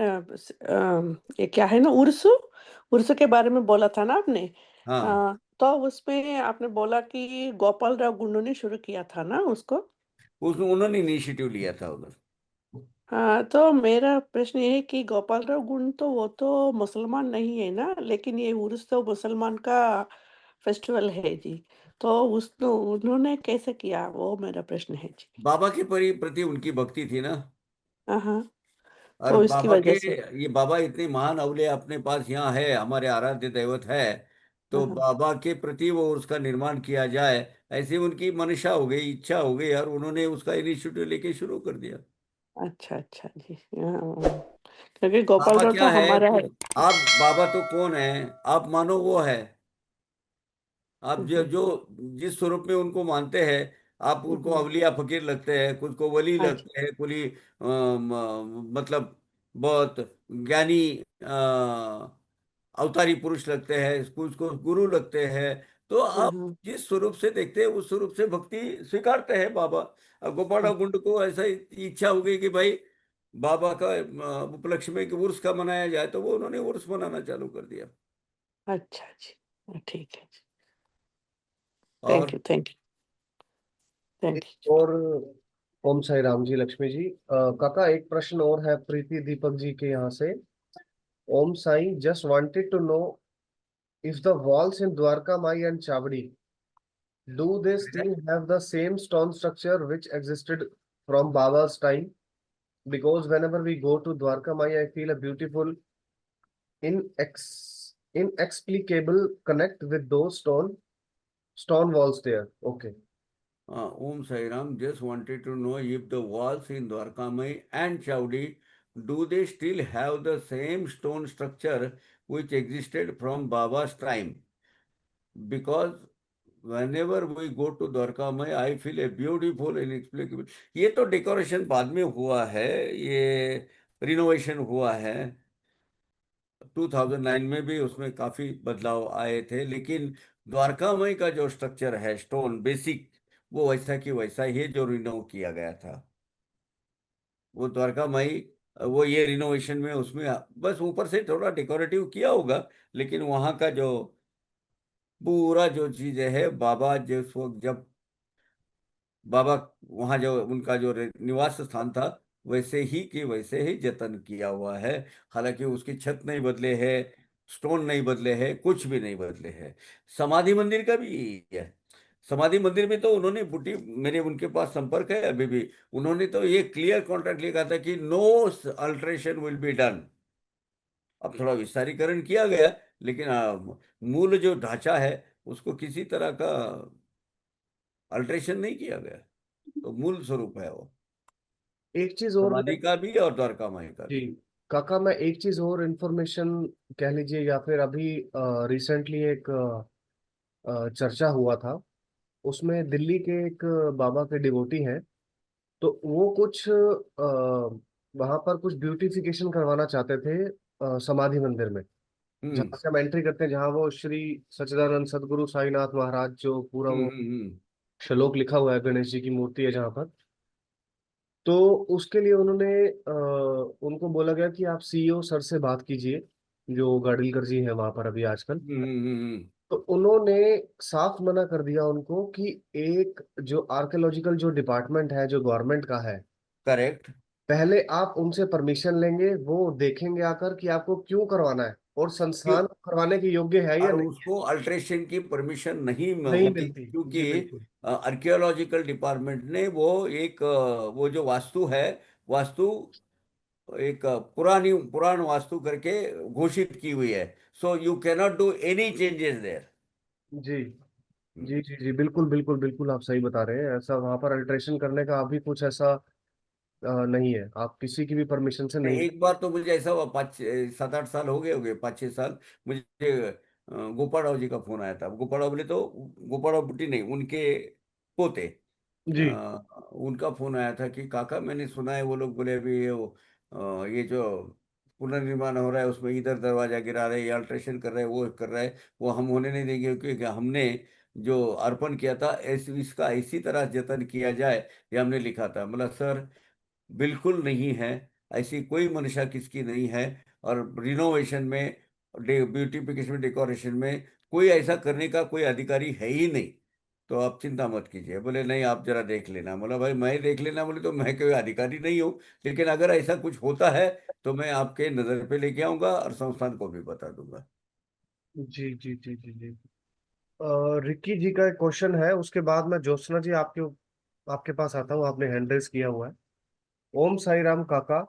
ये क्या है ना, उर्सु उर्सु के बारे में बोला था ना आपने। हाँ, तो उसमें आपने बोला कि गोपाल राव गुंडू ने शुरू किया था ना उसको। उस उन्होंने इनिशिएटिव लिया था उधर। हाँ, तो मेरा प्रश्न ये है कि गोपाल राव गुंड तो वो तो मुसलमान नहीं है ना, लेकिन ये उर्स तो मुसलमान का फेस्टिवल है जी। तो उस तो उन्होंने कैसे किया, वो मेरा प्रश्न है जी। बाबा के प्रति उनकी भक्ति थी ना। हाँ हाँ, और तो इसकी बाबा के, वजह से। ये बाबा इतने महान अवलिया अपने पास यहाँ है, हमारे आराध्य दैवत है। हाँ तो हाँ, बाबा के प्रति वो उसका निर्माण किया जाए, ऐसी उनकी मंशा हो गई, इच्छा हो गई, और उन्होंने उसका इनिशिएटिव लेके शुरू कर दिया। अच्छा अच्छा जी। हाँ, क्योंकि गोपाल बाबा राव तो क्या है हमारा है। आप बाबा तो कौन है, आप मानो वो है। आप जो हम्म, जो जिस स्वरूप में उनको मानते हैं, आप उनको हम्म, अवलिया फकीर लगते हैं, कुछ को वली अच्छा लगते हैं, कुली मतलब बहुत ज्ञानी अवतारी पुरुष लगते हैं, कुछ को गुरु लगते हैं। तो हाँ आप हाँ, जिस स्वरूप से देखते हैं उस स्वरूप से भक्ति स्वीकारते हैं बाबा। अब गोपाला गुंड को ऐसा ही इच्छा हो गई कि भाई बाबा का उपलक्ष्य में कि उर्स का मनाया जाए, तो वो उन्होंने उर्स मनाना चालू कर दिया। अच्छा जी। ठीक है जी। और थैंक यू थैंक एक यू। और, ओम साई राम जी, लक्ष्मी जी। काका, एक प्रश्न और है प्रीति दीपक जी के यहाँ से। Om Sai just wanted to know if the walls in Dwarkamai and Chavadi, do they still have the same stone structure which existed from Baba's time? Because whenever we go to Dwarka Mai, I feel a beautiful, inexplicable connect with those stone walls there. Okay. Om Sai Ram, just wanted to know if the walls in Dwarkamai and Chaudi, do they still have the same stone structure which existed from Baba's time? Because whenever we go to Dwarkamai, I feel a beautiful, inexplicable. ये तो डेकोरेशन बाद में हुआ है, ये रिनोवेशन हुआ है। 2009 में भी उसमें काफी बदलाव आए थे, लेकिन द्वारकामय का जो स्ट्रक्चर है, स्टोन बेसिक, वो वैसा की वैसा ही जो रिनोव किया गया था। वो द्वारकामयी, वो ये रिनोवेशन में उसमें बस ऊपर से थोड़ा डेकोरेटिव किया होगा, लेकिन वहाँ का जो पूरा जो चीज है, बाबा जिस वक्त जब बाबा वहाँ जो उनका जो निवास स्थान था, वैसे ही कि वैसे ही जतन किया हुआ है। हालांकि उसकी छत नहीं बदले है, स्टोन नहीं बदले हैं, कुछ भी नहीं बदले हैं। समाधि मंदिर का भी यही है। समाधि मंदिर में तो उन्होंने बुटी, मेरे उनके पास संपर्क है अभी भी, उन्होंने तो ये क्लियर कॉन्ट्रैक्ट लिखा था कि no alteration will be done. अब थोड़ा विस्तारीकरण किया गया, लेकिन मूल जो ढांचा है उसको किसी तरह का अल्ट्रेशन नहीं किया गया। तो मूल स्वरूप है वो, एक चीज और मैं, समाधि का भी और द्वारका माई का जी भी। काका, मैं एक चीज और इंफॉर्मेशन कह लीजिए, या फिर अभी रिसेंटली एक चर्चा हुआ था। उसमें दिल्ली के एक बाबा के डिवोटी हैं, तो वो कुछ वहां पर कुछ ब्यूटिफिकेशन करवाना चाहते थे समाधि मंदिर में, हम्म जहाँ से हम एंट्री करते हैं, जहाँ वो श्री सच्चिदानंद सदगुरु साईनाथ महाराज, जो पूरा हम्म वो हम्म हम्म श्लोक लिखा हुआ है, गणेश जी की मूर्ति है जहाँ पर। तो उसके लिए उन्होंने उनको बोला गया कि आप सीईओ सर से बात कीजिए, जो गाडगिल जी हैं वहां पर अभी आजकल। तो उन्होंने साफ मना कर दिया उनको कि एक जो आर्कियोलॉजिकल जो डिपार्टमेंट है, जो गवर्नमेंट का है, करेक्ट। पहले आप उनसे परमिशन लेंगे, वो देखेंगे आकर कि आपको क्यों करवाना है और क्यों? संस्थान करवाने के योग्य है या और नहीं। उसको अल्ट्रेशन की परमिशन नहीं नहीं होती, मिलती क्योंकि जी, बिल्कुल। आर्कियोलॉजिकल डिपार्टमेंट ने वो एक वो जो वास्तु है, वास्तु एक पुराण वास्तु करके घोषित की हुई है। So you cannot do any changes there. जी जी जी जी, बिल्कुल बिल्कुल बिल्कुल, आप सही बता रहे हैं। ऐसा वहां पर अल्ट्रेशन करने का अभी कुछ ऐसा नहीं है, आप किसी की भी परमिशन से नहीं। एक बार तो मुझे ऐसा हुआ, 5 7 8 साल हो गए 5 6 साल, मुझे गोपाल राव जी का फोन आया था। गोपाल राव बोले तो, गोपाल राव बुट्टी नहीं, उनके पोते, जी उनका फोन आया था कि काका मैंने सुना है, वो लोग बोले अभी ये जो पुनर्निर्माण हो रहा है उसमें इधर दरवाजा गिरा रहे, ये अल्ट्रेशन कर रहे हैं, वो कर रहे हैं, वो हम होने नहीं देंगे, क्योंकि हमने जो अर्पण किया था इसका इसी तरह जतन किया जाए, ये हमने लिखा था। मतलब सर बिल्कुल नहीं है, ऐसी कोई मंशा किसकी नहीं है। और रिनोवेशन में, ब्यूटिफिकेशन में, डेकोरेशन में कोई ऐसा करने का कोई अधिकारी है ही नहीं। तो आप चिंता मत कीजिए। बोले नहीं आप जरा देख लेना। बोला भाई मैं देख लेना, बोले तो मैं कोई अधिकारी नहीं हूँ, लेकिन अगर ऐसा कुछ होता है तो मैं आपके नजर पे लेके आऊंगा और संस्थान को भी बता दूंगा। जी जी जी जी जी। रिक्की जी का एक क्वेश्चन है, उसके बाद मैं ज्योत्सना जी आपके पास आता हूँ, आपने हैंड रेस किया हुआ है। ओम साई राम काका,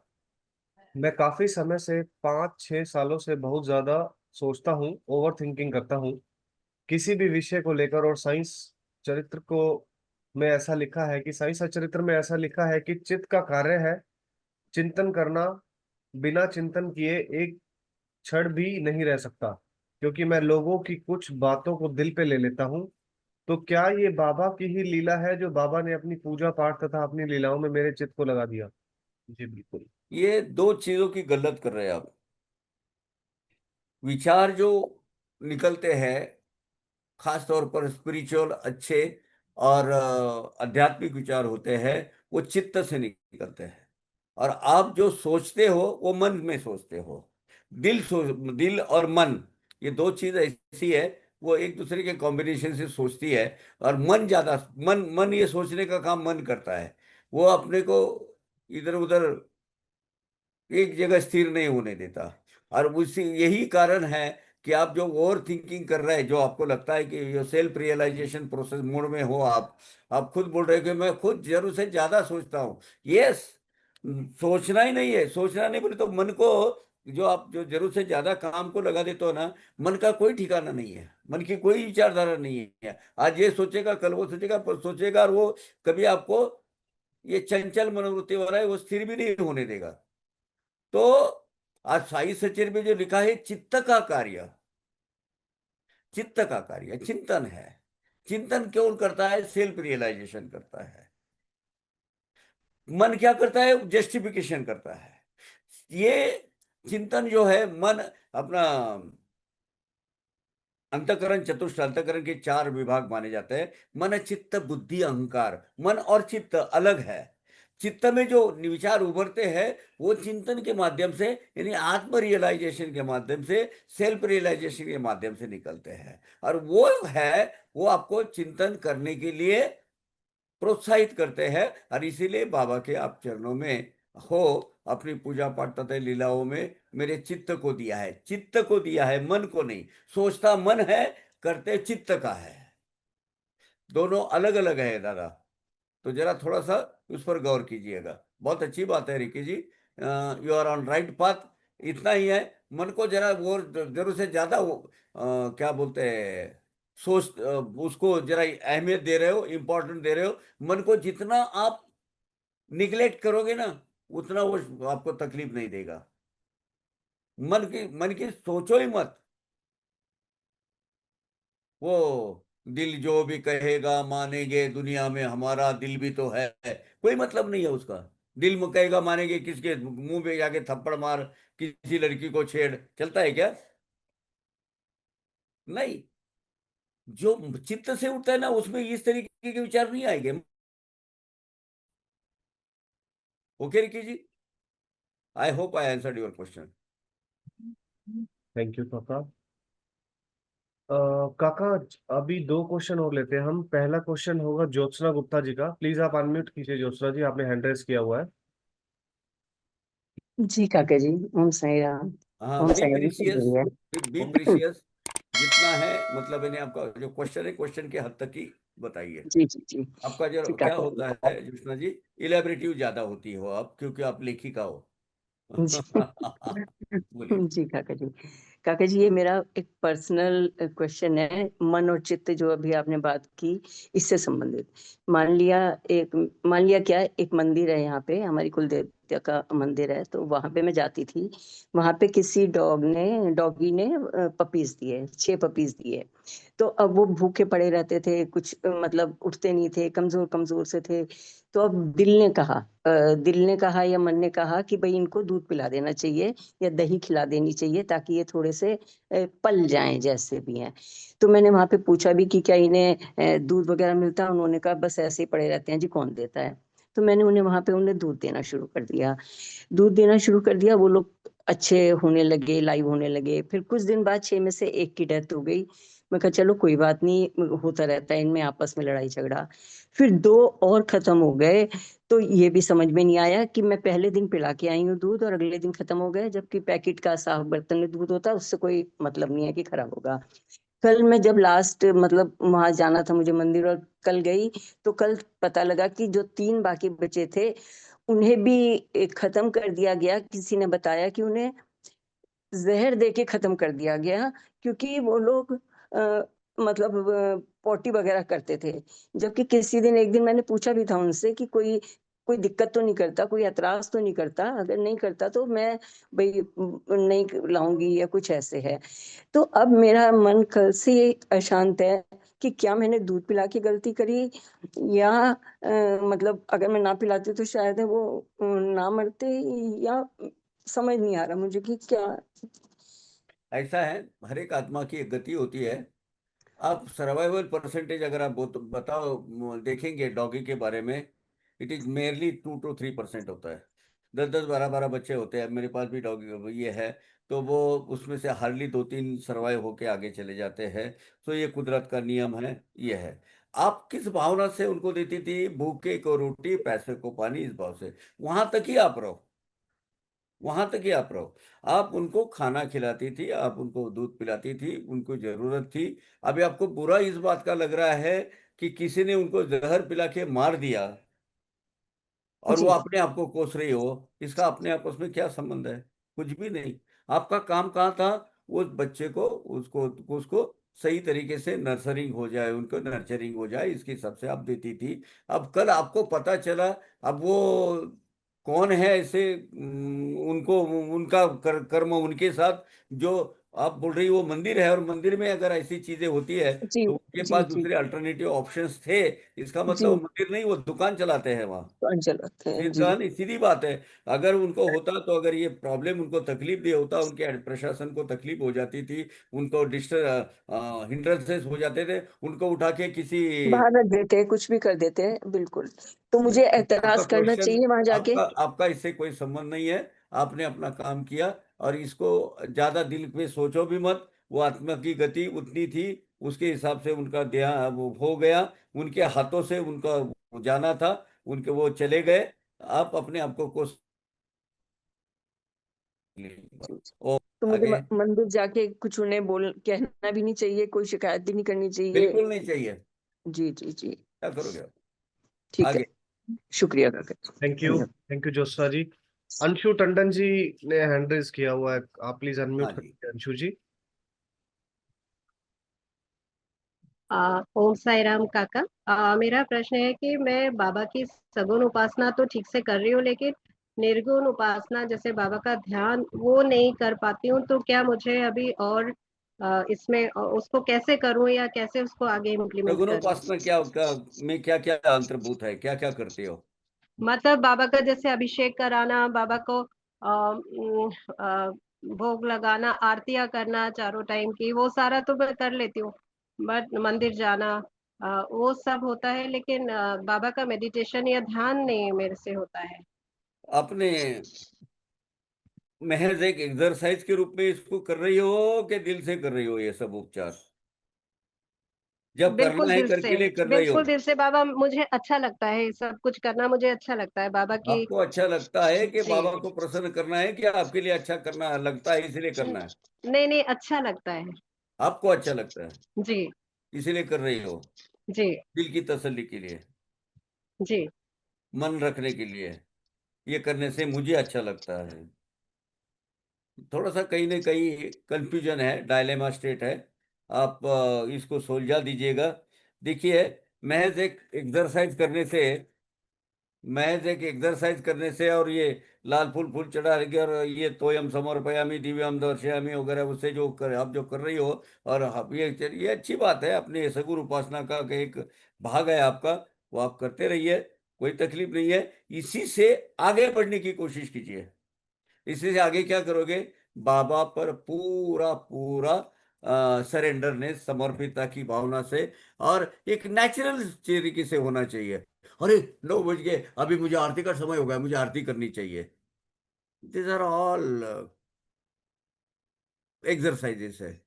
मैं काफी समय से 5-6 सालों से बहुत ज्यादा सोचता हूँ, ओवर थिंकिंग करता हूँ किसी भी विषय को लेकर। और साइंस चरित्र को में ऐसा लिखा है कि साइंस चरित्र में ऐसा लिखा है कि चित्त का कार्य है चिंतन करना, बिना चिंतन किए एक क्षण भी नहीं रह सकता, क्योंकि मैं लोगों की कुछ बातों को दिल पे ले लेता हूँ। तो क्या ये बाबा की ही लीला है जो बाबा ने अपनी पूजा पाठ तथा अपनी लीलाओं में मेरे चित्त को लगा दिया? जी बिल्कुल। ये दो चीजों की गलत कर रहे हैं आप। विचार जो निकलते हैं, खास तौर पर स्पिरिचुअल अच्छे और आध्यात्मिक विचार होते हैं, वो चित्त से निकलते हैं। और आप जो सोचते हो वो मन में सोचते हो। दिल और मन, ये दो चीज ऐसी है, वो एक दूसरे के कॉम्बिनेशन से सोचती है। और मन ज्यादा, मन मन ये सोचने का काम मन करता है। वो अपने को इधर उधर एक जगह स्थिर नहीं होने देता। और उसी यही कारण है कि आप जो ओवर थिंकिंग कर रहे हैं, जो आपको लगता है कि ये सेल्फ रियलाइजेशन प्रोसेस मोड में हो आप खुद बोल रहे हो कि मैं खुद जरूर से ज्यादा सोचता हूँ। यस, सोचना ही नहीं है, सोचना नहीं बोले तो मन को, जो आप जो जरूर से ज्यादा काम को लगा देते हो ना, मन का कोई ठिकाना नहीं है, मन की कोई विचारधारा नहीं है। आज ये सोचेगा, कल वो सोचेगा, पर सोचेगा, और वो कभी आपको, ये चंचल मनोवृत्ति वाला है, वो स्थिर भी नहीं होने देगा। तो आज साई सचर में जो लिखा है, चित्त का कार्य, चित्त का कार्य चिंतन है। चिंतन कौन करता है? सेल्फ रियलाइजेशन करता है। मन क्या करता है? जस्टिफिकेशन करता है। ये चिंतन जो है, मन अपना अंतकरण चतुष्ट, अंतकरण के 4 विभाग माने जाते हैं, मन चित्त बुद्धि अहंकार। मन और चित्त अलग है। चित्त में जो विचार उभरते हैं वो चिंतन के माध्यम से, यानी आत्म रियलाइजेशन के माध्यम से, सेल्फ रियलाइजेशन के माध्यम से निकलते हैं। और वो है, वो आपको चिंतन करने के लिए प्रोत्साहित करते हैं। और इसीलिए बाबा के आप चरणों में हो, अपनी पूजा पाठ तथा लीलाओं में मेरे चित्त को दिया है, चित्त को दिया है, मन को नहीं। सोचता मन है, करते चित्त का है। दोनों अलग अलग है दादा। तो जरा थोड़ा सा उस पर गौर कीजिएगा। बहुत अच्छी बात है Ricky ji, you are on right path. इतना ही है, मन को जरा वो जरूर से ज्यादा वो क्या बोलते हैं, उसको जरा अहमियत दे रहे हो, इंपॉर्टेंट दे रहे हो। मन को जितना आप निग्लेक्ट करोगे ना, उतना वो आपको तकलीफ नहीं देगा। मन की सोचो ही मत। वो दिल जो भी कहेगा मानेंगे, दुनिया में हमारा दिल भी तो है, कोई मतलब नहीं है उसका। दिल में कहेगा मानेंगे, किसके मुंह पे जाके थप्पड़ मार, किसी लड़की को छेड़, चलता है क्या? नहीं। जो चित्त से उठता है ना, उसमें इस तरीके के विचार नहीं आएंगे। Okay Ricky ji, I hope I answered your question. Thank you काका। काका, अभी 2 क्वेश्चन और लेते हैं हम। पहला क्वेश्चन होगा ज्योत्सना गुप्ता जी का। प्लीज आप अनम्यूट कीजिए ज्योत्सना जी, आपने हैंड रेस किया हुआ है। जी काका जी, ओम साई राम। हाँ, ओम बी साई राम से प्रीशियस, बोलिए। Be precious. जितना है, मतलब इन्हें आपका जो क्वेश्चन है, क्वेश्चन के हद तक ही बताइए। जी जी जी आपका जी जो क्या काका होता है कृष्णा जी, इलेबरेटिव ज्यादा होती हो आप, क्योंकि आप लेखिका हो। जी बोलिए। जी काका जी, ये मेरा एक पर्सनल क्वेश्चन है, मन और चित्त जो अभी आपने बात की, इससे संबंधित। मान लिया क्या, एक मंदिर है यहाँ पे, हमारी कुल सत्य का मंदिर है, तो वहां पे मैं जाती थी। वहां पे किसी डॉगी ने पपीज दिए, 6 पपीज दिए। तो अब वो भूखे पड़े रहते थे, कुछ मतलब उठते नहीं थे, कमजोर कमजोर से थे। तो अब दिल ने कहा या मन ने कहा कि भाई इनको दूध पिला देना चाहिए या दही खिला देनी चाहिए, ताकि ये थोड़े से पल जाएं जैसे भी हैं। तो मैंने वहां पे पूछा भी कि क्या इन्हें दूध वगैरह मिलता है? उन्होंने कहा बस ऐसे ही पड़े रहते हैं जी, कौन देता है? तो मैंने उन्हें वहां पे उन्हें दूध देना शुरू कर दिया। दूध देना शुरू कर दिया, वो लोग अच्छे होने लगे, लाइव होने लगे। फिर कुछ दिन बाद 6 में से एक की डेथ हो गई। मैं कहा चलो कोई बात नहीं, होता रहता है इनमें आपस में लड़ाई झगड़ा। फिर 2 और खत्म हो गए। तो ये भी समझ में नहीं आया कि मैं पहले दिन पिला के आई हूँ दूध और अगले दिन खत्म हो गए, जबकि पैकेट का साफ बर्तन में दूध होता है, उससे कोई मतलब नहीं है कि खराब होगा। कल मैं जब लास्ट मतलब वहां जाना था मुझे मंदिर, और कल गई, तो कल पता लगा कि जो 3 बाकी बचे थे उन्हें भी खत्म कर दिया गया। किसी ने बताया कि उन्हें जहर दे के खत्म कर दिया गया, क्योंकि वो लोग मतलब पॉटी वगैरह करते थे। जबकि किसी दिन एक दिन मैंने पूछा भी था उनसे कि कोई कोई दिक्कत तो नहीं करता, कोई एतराज तो नहीं करता? अगर नहीं करता तो मैं भाई नहीं लाऊंगी, या कुछ ऐसे है। तो अब मेरा मन कल से अशांत है कि क्या मैंने दूध पिला के गलती करी, या मतलब अगर मैं ना पिलाती तो शायद वो ना मरते, या समझ नहीं आ रहा मुझे कि क्या। ऐसा है, हर एक आत्मा की एक गति होती है। आप सर्वाइवल परसेंटेज अगर आप बताओ देखेंगे डॉगी के बारे में, इट इज मेयरली 2 to 3% होता है। 10 10 12 12 बच्चे होते हैं, मेरे पास भी डॉगी ये है। तो वो उसमें से हार्डली 2 3 सर्वाइव होके आगे चले जाते हैं। तो ये कुदरत का नियम है, ये है। आप किस भावना से उनको देती थी? भूखे को रोटी, पैसे को पानी, इस भाव से वहां तक ही आप रहो, वहां तक ही आप रहो। आप उनको खाना खिलाती थी, आप उनको दूध पिलाती थी, उनको जरूरत थी। अभी आपको बुरा इस बात का लग रहा है कि किसी ने उनको जहर पिला के मार दिया और वो जी अपने आप को कोस रही हो, इसका अपने आपस में क्या संबंध है? कुछ भी नहीं। आपका काम कहाँ था? वो बच्चे को, उसको उसको सही तरीके से नर्सरिंग हो जाए, उनको नर्चरिंग हो जाए, इसके हिसाब से आप देती थी। अब कल आपको पता चला, अब वो कौन है ऐसे उनको उनका कर्म उनके साथ जो आप बोल रही वो मंदिर है, और मंदिर में अगर ऐसी चीजें होती है जी तो उनके जी पास जी दूसरे अल्टरनेटिव ऑप्शंस थे। इसका मतलब वो जी। मंदिर नहीं, वो दुकान चलाते हैं वहाँ। चलते हैं जी। सीधा नहीं, सीधी बात है। अगर उनको होता, तो अगर ये प्रॉब्लम उनको तकलीफ भी होता, उनके प्रशासन को तकलीफ हो जाती थी, उनको हिंड्रेंसेस हो जाते थे, उनको उठा के किसी बाहर रख देते हैं, कुछ भी कर देते हैं, बिल्कुल। तो मुझे आपका एतराज करना क्वेश्चन, चाहिए वहां जाके? आपका आपका इससे कोई संबंध नहीं है। आपने अपना काम किया, और इसको ज्यादा दिल पे सोचो भी मत। वो आत्मा की गति उतनी थी, उसके हिसाब से उनका देहा वो हो गया, उनके हाथों से उनका जाना था, उनके वो चले गए। आप अपने आप को कोस जी। ओ तो मुझे आगे। मंदिर जाके कुछ उन्हें बोल कहना भी नहीं चाहिए, कोई शिकायत भी नहीं करनी चाहिए? बिल्कुल नहीं चाहिए। जी जी जी। क्या करोगे आप? ठीक है। आगे। शुक्रिया काका जी। धन्यवाद। थैंक यू जोशना जी। अंशु टंडन जी ने हैंड रेज किया हुआ है, आप प्लीज हाँ अनम्यूट जी। करिए अंशु जी। ओम साई राम काका। मेरा प्रश्न है कि मैं बाबा की सगुण उपासना तो ठीक से कर रही हूँ, लेकिन निर्गुण उपासना जैसे बाबा का ध्यान वो नहीं कर पाती हूँ। तो क्या मुझे अभी और इसमें उसको कैसे करूँ या कैसे उसको आगे इम्प्लीमेंट करूँ? सगुणोपासना में क्या क्या अंतर्भूत है, क्या क्या करते हो? मतलब बाबा का जैसे अभिषेक कराना, बाबा को भोग लगाना, आरतियां करना चारों टाइम की, वो सारा तो मैं कर लेती हूँ। बट मंदिर जाना वो सब होता है, लेकिन बाबा का मेडिटेशन या ध्यान नहीं मेरे से होता है। अपने महज एक एक्सरसाइज के रूप में इसको कर रही हो कि दिल से कर रही हो ये सब उपचार? जब बिल्कुल करना है दिल से, करके लिए कर रही हो? बिल्कुल दिल से बाबा, मुझे अच्छा लगता है सब कुछ करना, मुझे अच्छा लगता है बाबा की। आपको अच्छा लगता है कि जी। बाबा को प्रसन्न करना है, कि आपके लिए अच्छा करना लगता है इसलिए करना है? नहीं नहीं, अच्छा लगता है। आपको अच्छा लगता है जी इसीलिए कर रही हो? जी दिल की तसल्ली के लिए, जी। मन रखने के लिए, ये करने से मुझे अच्छा लगता है। थोड़ा सा कहीं ना कहीं कंफ्यूजन है, डायलेमा स्टेट है। आप इसको सुलझा दीजिएगा। देखिए, महज एक एक्सरसाइज करने से महज एक एक्सरसाइज करने से और ये लाल फूल फूल चढ़ा के और ये तोयम समर्पयामि दिव्यम दर्शयामि वगैरह उससे जो कर आप जो कर रही हो, और ये अच्छी बात है, अपने सगुर उपासना का एक भाग है आपका, वो आप करते रहिए, कोई तकलीफ नहीं है। इसी से आगे बढ़ने की कोशिश कीजिए। इसी से आगे क्या करोगे, बाबा पर पूरा पूरा सरेंडरनेस, समर्पितता की भावना से, और एक नेचुरल तरीके से होना चाहिए। अरे 9 बज गए, अभी मुझे आरती का समय हो गया, मुझे आरती करनी चाहिए। दिस आर ऑल एक्सरसाइजेस है।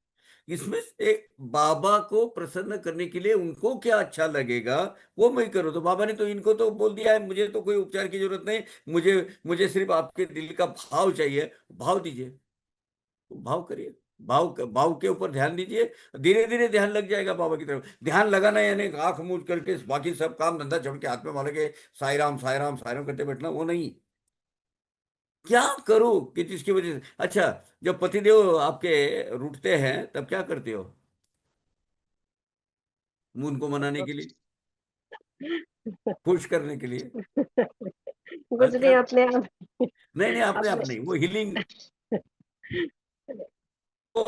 इसमें एक बाबा को प्रसन्न करने के लिए उनको क्या अच्छा लगेगा वो मैं करो। तो बाबा ने तो इनको तो बोल दिया है, मुझे तो कोई उपचार की जरूरत नहीं, मुझे मुझे सिर्फ आपके दिल का भाव चाहिए, भाव दीजिए, तो भाव करिए, भाव के ऊपर ध्यान दीजिए। धीरे धीरे ध्यान लग जाएगा बाबा की तरफ। ध्यान लगाना यानी आंख मूंद करके बाकी सब काम धंधा छोड़ के हाथ में मारे के साईं राम करते बैठना, वो नहीं। क्या करो कि जिसकी वजह से, अच्छा, जब पतिदेव आपके रूठते हैं तब क्या करते हो उनको मनाने के लिए, खुश करने के लिए? कुछ क्या? नहीं, अपने आप नहीं नहीं, अपने आप अपने नहीं, वो हीलिंग को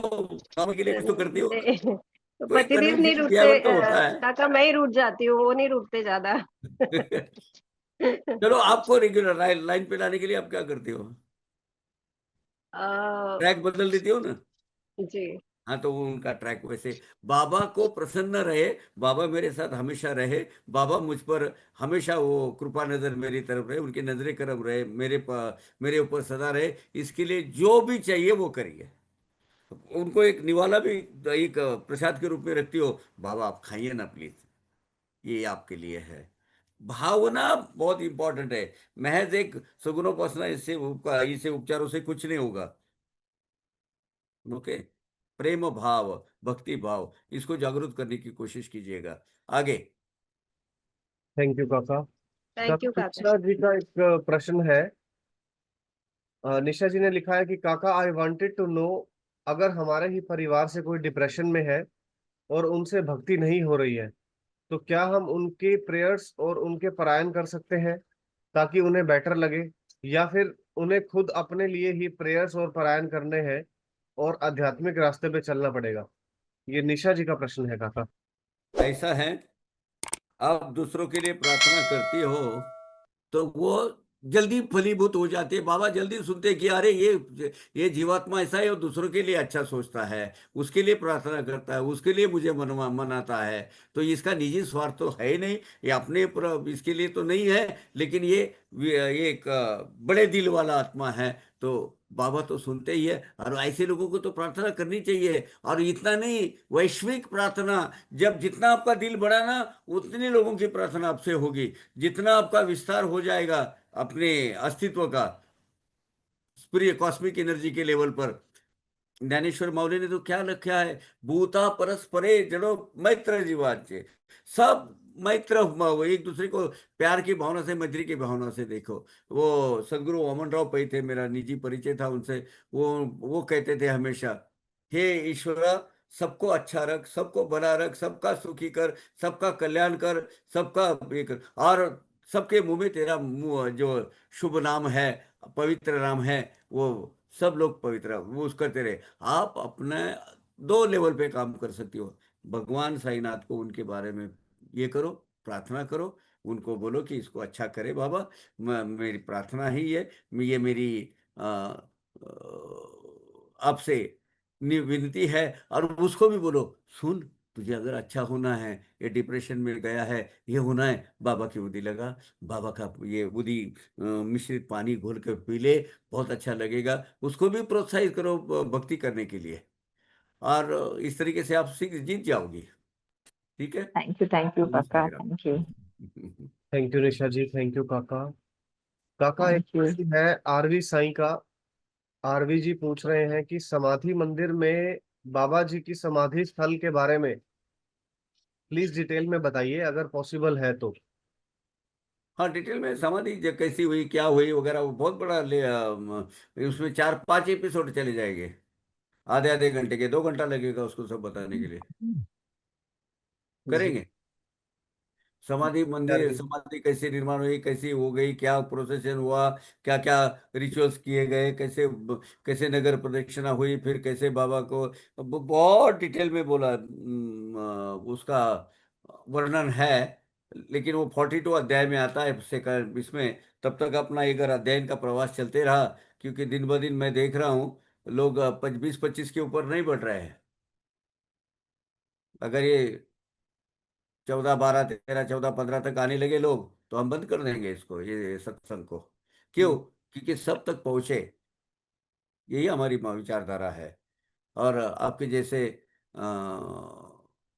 काम के लिए कुछ तो करते हो, नहीं, तो कोई पतिदेव नहीं कन्विंसिंग रूठते, बिहेवियर तो होता है। काका मैं ही रूठ जाती हूँ, वो नहीं रूठते ज्यादा। चलो, आपको रेगुलर लाइन पे लाने के लिए आप क्या करते हो, अ, ट्रैक बदल देते हो ना? जी। हाँ, तो वो उनका ट्रैक वैसे, बाबा को प्रसन्न रहे, बाबा मेरे साथ हमेशा रहे, बाबा मुझ पर हमेशा वो कृपा नजर मेरी तरफ रहे, उनकी नजरें करम रहे, मेरे ऊपर सदा रहे, इसके लिए जो भी चाहिए वो करिए। उनको एक निवाला भी एक प्रसाद के रूप में रखती हो, बाबा आप खाइए ना प्लीज, ये आपके लिए है। भावना बहुत इंपॉर्टेंट है। महज एक सगुणोपासना इससे उपचारों से कुछ नहीं होगा। ओके, प्रेम भाव, भक्ति भाव, इसको जागरूक करने की कोशिश कीजिएगा। आगे। थैंक यू काका। थैंक काका यू काका। निशा जी का एक प्रश्न है। निशा जी ने लिखा है कि काका आई वांटेड टू नो, अगर हमारे ही परिवार से कोई डिप्रेशन में है और उनसे भक्ति नहीं हो रही है, तो क्या हम उनके प्रेयर्स और उनके पारायण कर सकते हैं ताकि उन्हें बेटर लगे, या फिर उन्हें खुद अपने लिए ही प्रेयर्स और पारायण करने हैं और आध्यात्मिक रास्ते पे चलना पड़ेगा? ये निशा जी का प्रश्न है काका। ऐसा है, आप दूसरों के लिए प्रार्थना करती हो तो वो जल्दी फलीभूत हो जाती है। बाबा जल्दी सुनते हैं कि अरे ये जीवात्मा ऐसा है और दूसरों के लिए अच्छा सोचता है, उसके लिए प्रार्थना करता है, उसके लिए मुझे मनाता है। तो इसका निजी स्वार्थ तो है ही नहीं, ये अपने इसके लिए तो नहीं है, लेकिन ये एक बड़े दिल वाला आत्मा है। तो बाबा तो सुनते ही है, और ऐसे लोगों को तो प्रार्थना करनी चाहिए। और इतना नहीं, वैश्विक प्रार्थना, जब जितना आपका दिल बढ़ा ना, उतने लोगों की प्रार्थना आपसे होगी। जितना आपका विस्तार हो जाएगा अपने अस्तित्व का, स्पिरिट कॉस्मिक एनर्जी के लेवल पर, ज्ञानेश्वर माउली ने तो क्या लिखा है, भूता परस्परे जड़ो मैत्र जीवाचे, सब मैत्र, वो एक दूसरे को प्यार की भावना से, मैत्री की भावना से देखो। वो सदगुरु वामन राव पै थे, मेरा निजी परिचय था उनसे। वो कहते थे हमेशा, हे ईश्वरा, सबको अच्छा रख, सबको भला रख, सबका सुखी कर, सबका कल्याण कर, सबका ये कर, और सबके मुंह में तेरा मुंह जो शुभ नाम है, पवित्र नाम है, वो सब लोग पवित्र वो उस करते रहे। आप अपने 2 लेवल पे काम कर सकती हो। भगवान साईनाथ को उनके बारे में ये करो, प्रार्थना करो, उनको बोलो कि इसको अच्छा करे बाबा। मेरी प्रार्थना ही है, ये मेरी आपसे विनती है। और उसको भी बोलो, सुन, तुझे अगर अच्छा होना है, ये डिप्रेशन में गया है, ये होना है, बाबा की उदी लगा, बाबा का ये उदी मिश्रित पानी घोल कर पी ले, बहुत अच्छा लगेगा। उसको भी प्रोत्साहित करो भक्ति करने के लिए, और इस तरीके से आप सीख जीत जाओगी। ठीक है। थैंक यू नमस्ते काका, Ram. Thank you. Thank you Nisha ji, thank you काका। काका एक थैंक यू। प्रश्न है आरवी साईं का। आरवी जी पूछ रहे हैं कि समाधि मंदिर में बाबा जी की समाधि स्थल के बारे में प्लीज डिटेल में बताइए अगर पॉसिबल है तो। हाँ, डिटेल में समाधि कैसी हुई, क्या हुई वगैरह, वो बहुत बड़ा उसमें 4-5 एपिसोड चले जाएंगे, आधे आधे घंटे के, 2 घंटा लगेगा उसको सब बताने के लिए। जी। करेंगे। समाधि मंदिर, जी। समाधि कैसे निर्माण हुई, कैसी हो गई, क्या प्रोसेशन हुआ, क्या क्या रिचुअल्स किए गए, कैसे कैसे नगर प्रदक्षिणा हुई, फिर कैसे बाबा को बहुत डिटेल में बोला। उसका वर्णन है, लेकिन वो 42 अध्याय में आता है इसमें। तब तक अपना एक अध्ययन का प्रवास चलते रहा, क्योंकि दिन ब दिन मैं देख रहा हूँ लोग 20-25 के ऊपर नहीं बढ़ रहे हैं। अगर ये 14, 12, 13, 14, 15 तक आने लगे लोग, तो हम बंद कर देंगे इसको, ये सत्संग को। क्यों? क्योंकि सब तक पहुंचे, यही हमारी विचारधारा है। और आपके जैसे आ,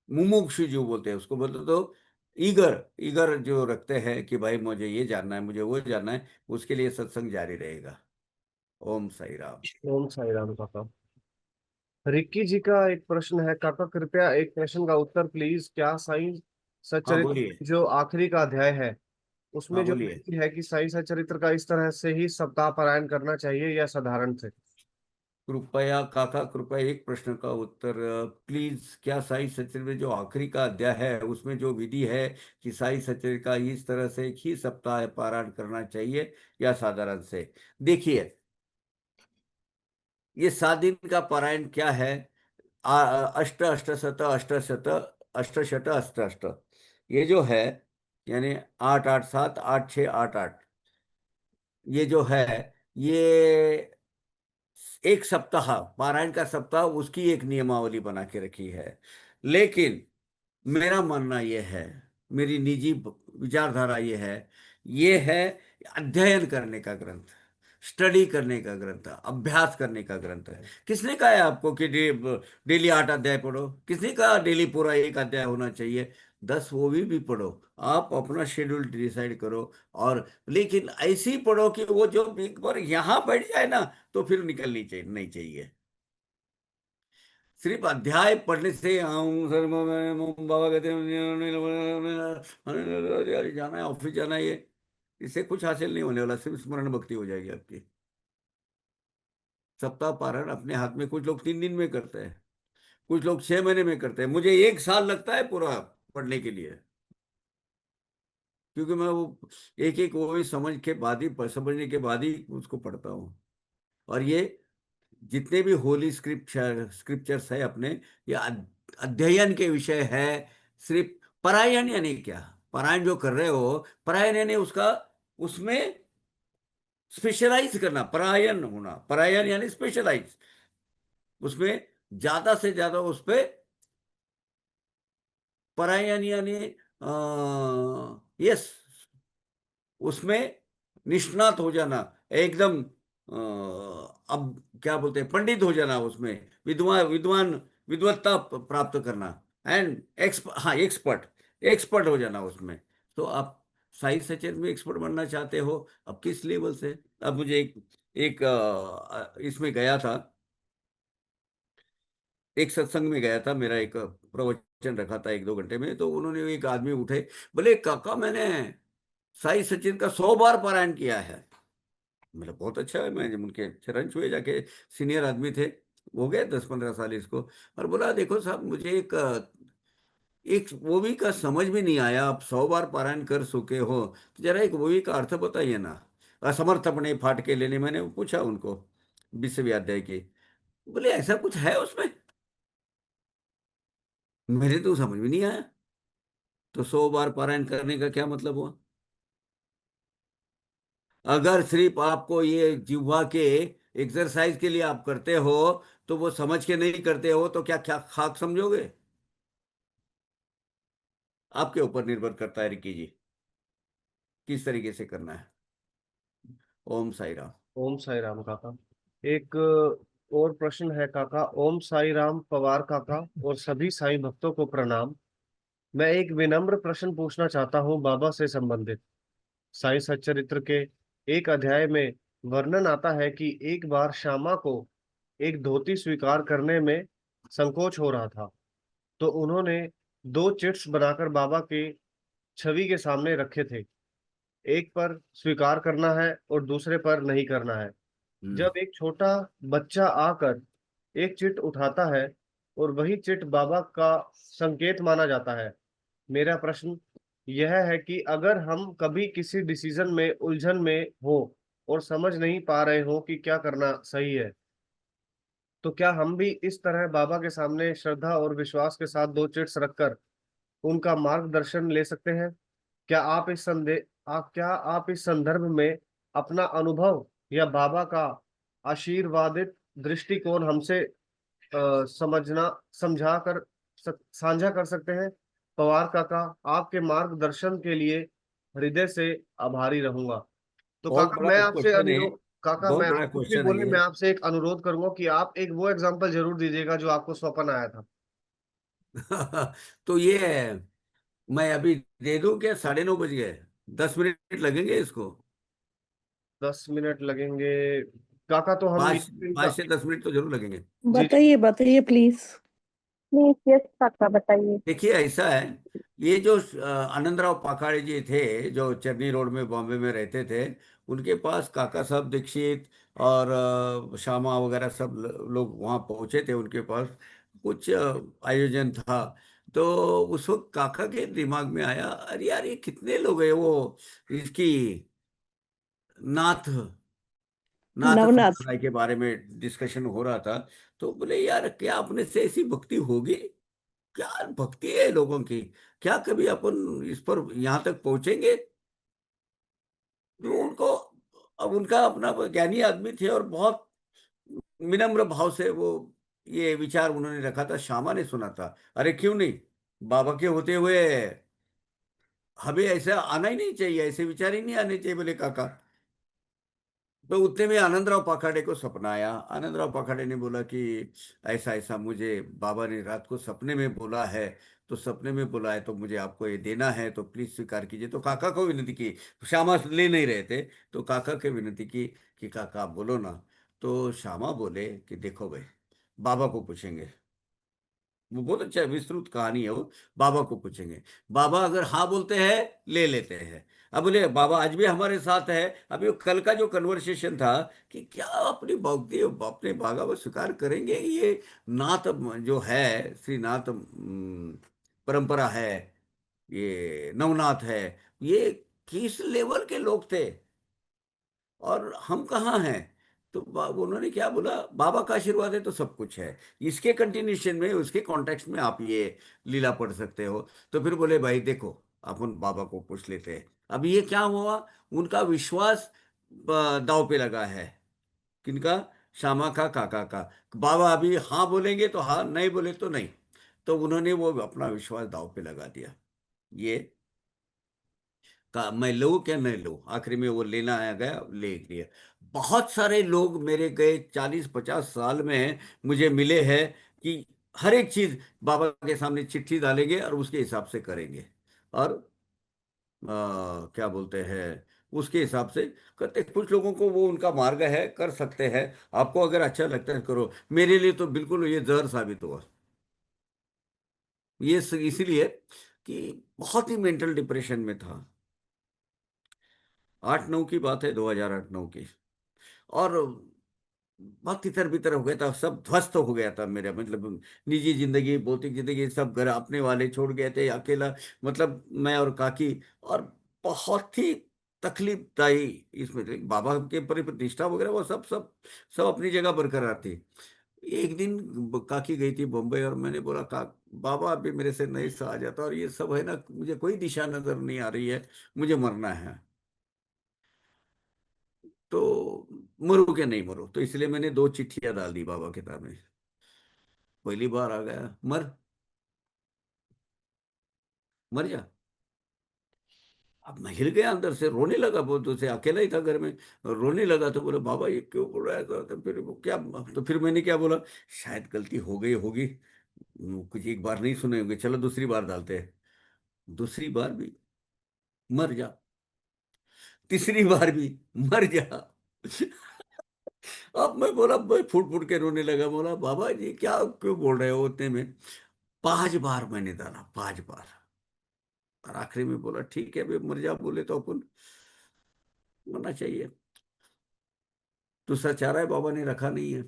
मुमुक्षु जो बोलते हैं, उसको बोलते तो ईगर ईगर जो रखते हैं कि भाई मुझे ये जानना है, मुझे वो जानना है, उसके लिए सत्संग जारी रहेगा। ओम साई राम। ओम साई राम काका। रिक्की जी का एक प्रश्न है, काका कृपया एक प्रश्न का उत्तर प्लीज। क्या साईं हाँ सच्चरित्र बोलिए। जो आखिरी का अध्याय है हाँ उसमें जो बोलिए। विधि है कि साईं सच्चरित्र का इस तरह से ही सप्ताह पारायण करना चाहिए या साधारण से? कृपया काका, कृपया एक प्रश्न का उत्तर प्लीज। क्या साई सचरित्र में जो आखिरी का अध्याय है उसमें जो विधि है कि साई सचरित्र का इस तरह से ही सप्ताह पारायण करना चाहिए या साधारण से? देखिए, ये 7 दिन का पारायण क्या है? अष्ट अष्ट शत अष्ट शत अष्ट शत अष्ट अष्ट, ये जो है, यानी 8, 8, 7, 8, 6, 8, 8, ये जो है, ये एक सप्ताह, पारायण का सप्ताह, उसकी एक नियमावली बना के रखी है। लेकिन मेरा मानना यह है, मेरी निजी विचारधारा ये है अध्ययन करने का ग्रंथ, स्टडी करने का ग्रंथ, अभ्यास करने का ग्रंथ है। किसने कहा है आपको कि डेली 8 अध्याय पढ़ो? किसने कहा डेली पूरा एक अध्याय होना चाहिए? 10 वो भी पढ़ो, आप अपना शेड्यूल डिसाइड करो। और लेकिन ऐसी पढ़ो कि वो जो एक बार यहाँ बैठ जाए ना, तो फिर निकलनी चाहिए नहीं चाहिए। सिर्फ अध्याय पढ़ने से हम सर बाबा कहते हैं जाना है, ऑफिस जाना है, ये इससे कुछ हासिल नहीं होने वाला, सिर्फ स्मरण भक्ति हो जाएगी आपकी। सप्ताह पारण अपने हाथ में, कुछ लोग 3 दिन में करते हैं, कुछ लोग 6 महीने में करते हैं, मुझे 1 साल लगता है पूरा पढ़ने के लिए। क्योंकि मैं वो एक एक वो भी समझने के बाद ही उसको पढ़ता हूँ। और ये जितने भी होली स्क्रिप्चर्स है अपने, ये अध्ययन के विषय है। सिर्फ परायण यानी क्या? परायण जो कर रहे हो, परायण यानी उसका उसमें स्पेशलाइज करना, परायण होना, परायण यानी स्पेशलाइज, उसमें ज्यादा से ज्यादा उस पे परायण यानी यस, उसमें निष्णात हो जाना, एकदम अब क्या बोलते हैं, पंडित हो जाना, उसमें विद्वान विद्वान विद्वत्ता प्राप्त करना, एंड हाँ एक्सपर्ट, एक्सपर्ट हो जाना उसमें। तो आप साई सचेत में एक्सपर्ट बनना चाहते हो, अब किस लेवल से? अब मुझे एक इसमें गया था, एक सत्संग में गया था, मेरा एक प्रवचन रखा था 1-2 घंटे में, तो उन्होंने एक आदमी उठे, बोले काका मैंने साई सचिन का 100 बार पारायण किया है। मतलब बहुत अच्छा है, मैं जब उनके चरण छुए जाके, सीनियर आदमी थे, हो गए 10-15 साल इसको। और बोला देखो साहब, मुझे एक वो भी का समझ में नहीं आया, आप 100 बार पारायण कर चुके हो, तो जरा एक वो भी का अर्थ बताइए ना। असमर्थ अपने फाट के लेने, मैंने पूछा उनको 20वें अध्याय की। बोले ऐसा कुछ है उसमें? मेरे तो समझ में नहीं आया। तो 100 बार पारायण करने का क्या मतलब हुआ? अगर सिर्फ आपको ये जिह्वा के एक्सरसाइज के लिए आप करते हो, तो वो समझ के नहीं करते हो, तो क्या क्या खाक समझोगे? आपके ऊपर निर्भर करता है रिकी जी, किस तरीके से करना है। ओम साई राम। ओम साई राम काका। एक और प्रश्न है काका। ओम साई राम पवार काका और सभी साईं भक्तों को प्रणाम। मैं एक विनम्र प्रश्न पूछना चाहता हूँ बाबा से संबंधित। साईं सच्चरित्र के एक अध्याय में वर्णन आता है कि एक बार श्यामा को एक धोती स्वीकार करने में संकोच हो रहा था, तो उन्होंने 2 चिट्स बनाकर बाबा के छवि के सामने रखे थे। एक पर स्वीकार करना है और दूसरे पर नहीं करना है। हम्म। जब एक छोटा बच्चा आकर एक चिट उठाता है और वही चिट बाबा का संकेत माना जाता है। मेरा प्रश्न, यह है कि अगर हम कभी किसी डिसीजन में उलझन में हो और समझ नहीं पा रहे हो कि क्या करना सही है, तो क्या हम भी इस तरह बाबा के सामने श्रद्धा और विश्वास के साथ दो चिट्स रखकर उनका मार्गदर्शन ले सकते हैं? क्या आप इस संदर्भ में अपना अनुभव या बाबा का आशीर्वादित दृष्टिकोण हमसे समझना समझा कर साझा कर सकते हैं? पवार काका, आपके मार्गदर्शन के लिए हृदय से आभारी रहूंगा। तो बहुत बड़ा क्वेश्चन है। काका, मैं बहुत बड़ा आप कुछ भी क्वेश्चन है बोले, ये। मैं आपसे एक अनुरोध करूंगा कि आप एक वो एग्जांपल जरूर दीजिएगा जो आपको स्वप्न आया था। तो ये मैं अभी दे दूं क्या? 9:30 बज गए। 10 मिनट लगेंगे इसको। 10 मिनट लगेंगे काका, तो हम पाँच मीटिंग का। 5 से 10 मिनट तो जरूर लगेंगे। जी जी। बताइए बताइए प्लीज। प्लीज यस काका बताइए। देखिए ऐसा है, ये जो आनंदराव पाखाड़े जी थे जो चरनी रोड में बॉम्बे में रहते थे, उनके पास काका साहब दीक्षित और श्यामा वगैरह सब लोग वहाँ पहुँचे थे। उनके पास कुछ आयोजन था। तो उस वक्त काका के दिमाग में आया, अरे यार ये कितने लोग हैं, वो इसकी नाथ नाथ नवनाथ। संप्रदाय के बारे में डिस्कशन हो रहा था। तो बोले यार क्या अपने से ऐसी भक्ति होगी? क्या भक्ति है लोगों की? क्या कभी अपन इस पर यहाँ तक पहुंचेंगे? तो उनको, अब उनका अपना ज्ञानी आदमी थे और बहुत विनम्र भाव से वो ये विचार उन्होंने रखा था। श्यामा ने सुना था, अरे क्यों नहीं, बाबा के होते हुए हमें ऐसा आना ही नहीं चाहिए, ऐसे विचार ही नहीं आने चाहिए, बोले काका। तो उतने में आनंदराव पाखाड़े को सपना आया। आनंदराव पाखाड़े ने बोला कि ऐसा ऐसा मुझे बाबा ने रात को सपने में बोला है, तो सपने में बोला है तो मुझे आपको ये देना है, तो प्लीज स्वीकार कीजिए। तो काका को विनती की। श्यामा ले नहीं रहे थे, तो काका के विनती की कि काका आप बोलो ना। तो श्यामा बोले कि देखो भाई, बाबा को पूछेंगे। वो बहुत अच्छा विस्तृत कहानी है वो। बाबा को पूछेंगे, बाबा अगर हाँ बोलते हैं ले लेते हैं। अब बोले बाबा आज भी हमारे साथ है। अभी वो कल का जो कन्वर्सेशन था कि क्या अपनी भक्ति अपने बाबा को स्वीकार करेंगे, ये नाथ जो है श्रीनाथ परंपरा है, ये नवनाथ है, ये किस लेवल के लोग थे और हम कहाँ हैं? तो उन्होंने क्या बोला, बाबा का आशीर्वाद है तो सब कुछ है। इसके कंटिन्यूशन में उसके कॉन्टेक्स्ट में आप ये लीला पढ़ सकते हो। तो फिर बोले भाई देखो, अपन बाबा को पूछ लेते हैं। अब ये क्या हुआ, उनका विश्वास दांव पे लगा है। किनका? श्यामा का, काका का। बाबा अभी हाँ बोलेंगे तो हाँ, नहीं बोले तो नहीं। तो उन्होंने वो अपना विश्वास दांव पे लगा दिया। ये का मैं लूं क्या नहीं लूं, आखिरी में वो लेना आ गया, ले लिया। बहुत सारे लोग मेरे गए 40-50 साल में मुझे मिले हैं कि हर एक चीज बाबा के सामने चिट्ठी डालेंगे और उसके हिसाब से करेंगे। और क्या बोलते हैं, उसके हिसाब से करते। कुछ लोगों को वो उनका मार्ग है, कर सकते हैं। आपको अगर अच्छा लगता है करो। मेरे लिए तो बिल्कुल ये जहर साबित हुआ। ये इसीलिए कि बहुत ही मेंटल डिप्रेशन में था। 8-9 की बात है, 2008-9 की। और बहुत तितर बितर हो गया था, सब ध्वस्त हो गया था मेरा, मतलब निजी जिंदगी, भौतिक जिंदगी, सब घर अपने वाले छोड़ गए थे, अकेला, मतलब मैं और काकी। और बहुत ही तकलीफ दाई इसमें थी। बाबा के प्रतिष्ठा वगैरह वो सब सब सब अपनी जगह बरकरार थी। एक दिन काकी गई थी बॉम्बे और मैंने बोला का बाबा अभी मेरे से नहीं सहा जाता और ये सब है ना, मुझे कोई दिशा नजर नहीं आ रही है, मुझे मरना है। तो मरो क्या नहीं मरो, तो इसलिए मैंने 2 चिट्ठियां डाल दी बाबा के सामने। पहली बार आ गया, मर मर जा। अब मैं हिल गया, अंदर से रोने लगा, बहुत दूर से अकेला ही था घर में। रोने लगा तो बोला बाबा ये क्यों बोल रहा है? तो फिर वो क्या, तो फिर मैंने क्या बोला, शायद गलती हो गई होगी, कुछ एक बार नहीं सुने होंगे, चलो दूसरी बार डालते हैं। दूसरी बार भी मर जा, तीसरी बार भी मर जा। अब मैं बोला, मैं फुट फुट के रोने लगा, बोला बाबा जी क्या क्यों बोल रहे हो उतने में? 5 बार मैंने डाला, 5 बार। और आखिरी में बोला ठीक है भाई मर जा, बोले तो अपन मरना चाहिए। दूसरा चारा है बाबा ने रखा नहीं है।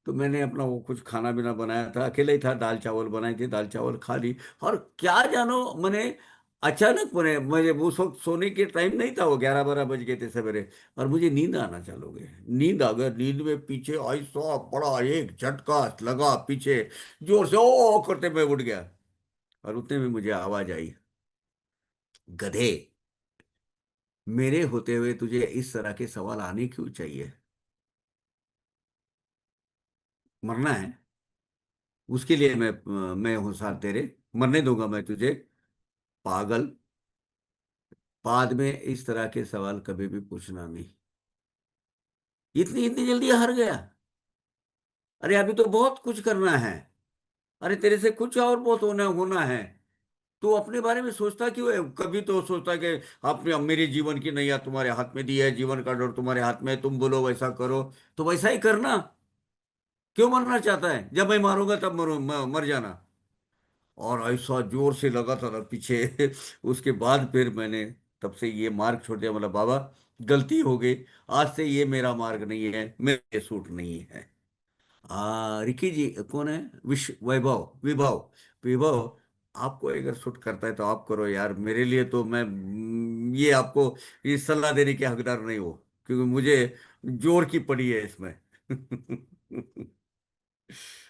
तो मैंने अपना वो कुछ खाना पीना बनाया था, अकेले ही था, दाल चावल बनाए थे, दाल चावल खा ली। और क्या जानो मैंने अचानक मुझे उस वक्त सोने के टाइम नहीं था, वो 11-12 बज गए थे सवेरे, और मुझे नींद आना चालू हो गई। नींद आ गया, नींद में पीछे ऐसा बड़ा एक झटका लगा पीछे, जोर से ओ करते मैं उठ गया। और उतने में मुझे आवाज आई, गधे, मेरे होते हुए तुझे इस तरह के सवाल आने क्यों चाहिए? मरना है, उसके लिए मैं हूं साथ तेरे, मरने दूंगा मैं तुझे, पागल। बाद में इस तरह के सवाल कभी भी पूछना नहीं। इतनी इतनी जल्दी हार गया? अरे अभी तो बहुत कुछ करना है। अरे तेरे से कुछ और बहुत होना होना है। तू अपने बारे में सोचता क्यों है? कभी तो सोचता कि आपने अब मेरे जीवन की नैया तुम्हारे हाथ में दी है, जीवन का डोर तुम्हारे हाथ में है, तुम बोलो वैसा करो, तो वैसा ही करना। क्यों मरना चाहता है? जब मैं मारूंगा तब मर जाना। और ऐसा जोर से लगा था ना पीछे उसके बाद फिर मैंने तब से ये मार्ग छोड़ दिया, मतलब बाबा गलती हो गई, आज से ये मेरा मार्ग नहीं है, मेरे सूट नहीं है। रिकी जी कौन है? वैभव, विभव, विभव, आपको अगर सूट करता है तो आप करो यार, मेरे लिए तो मैं ये आपको ये सलाह देने के हकदार नहीं हो, क्योंकि मुझे जोर की पड़ी है इसमें।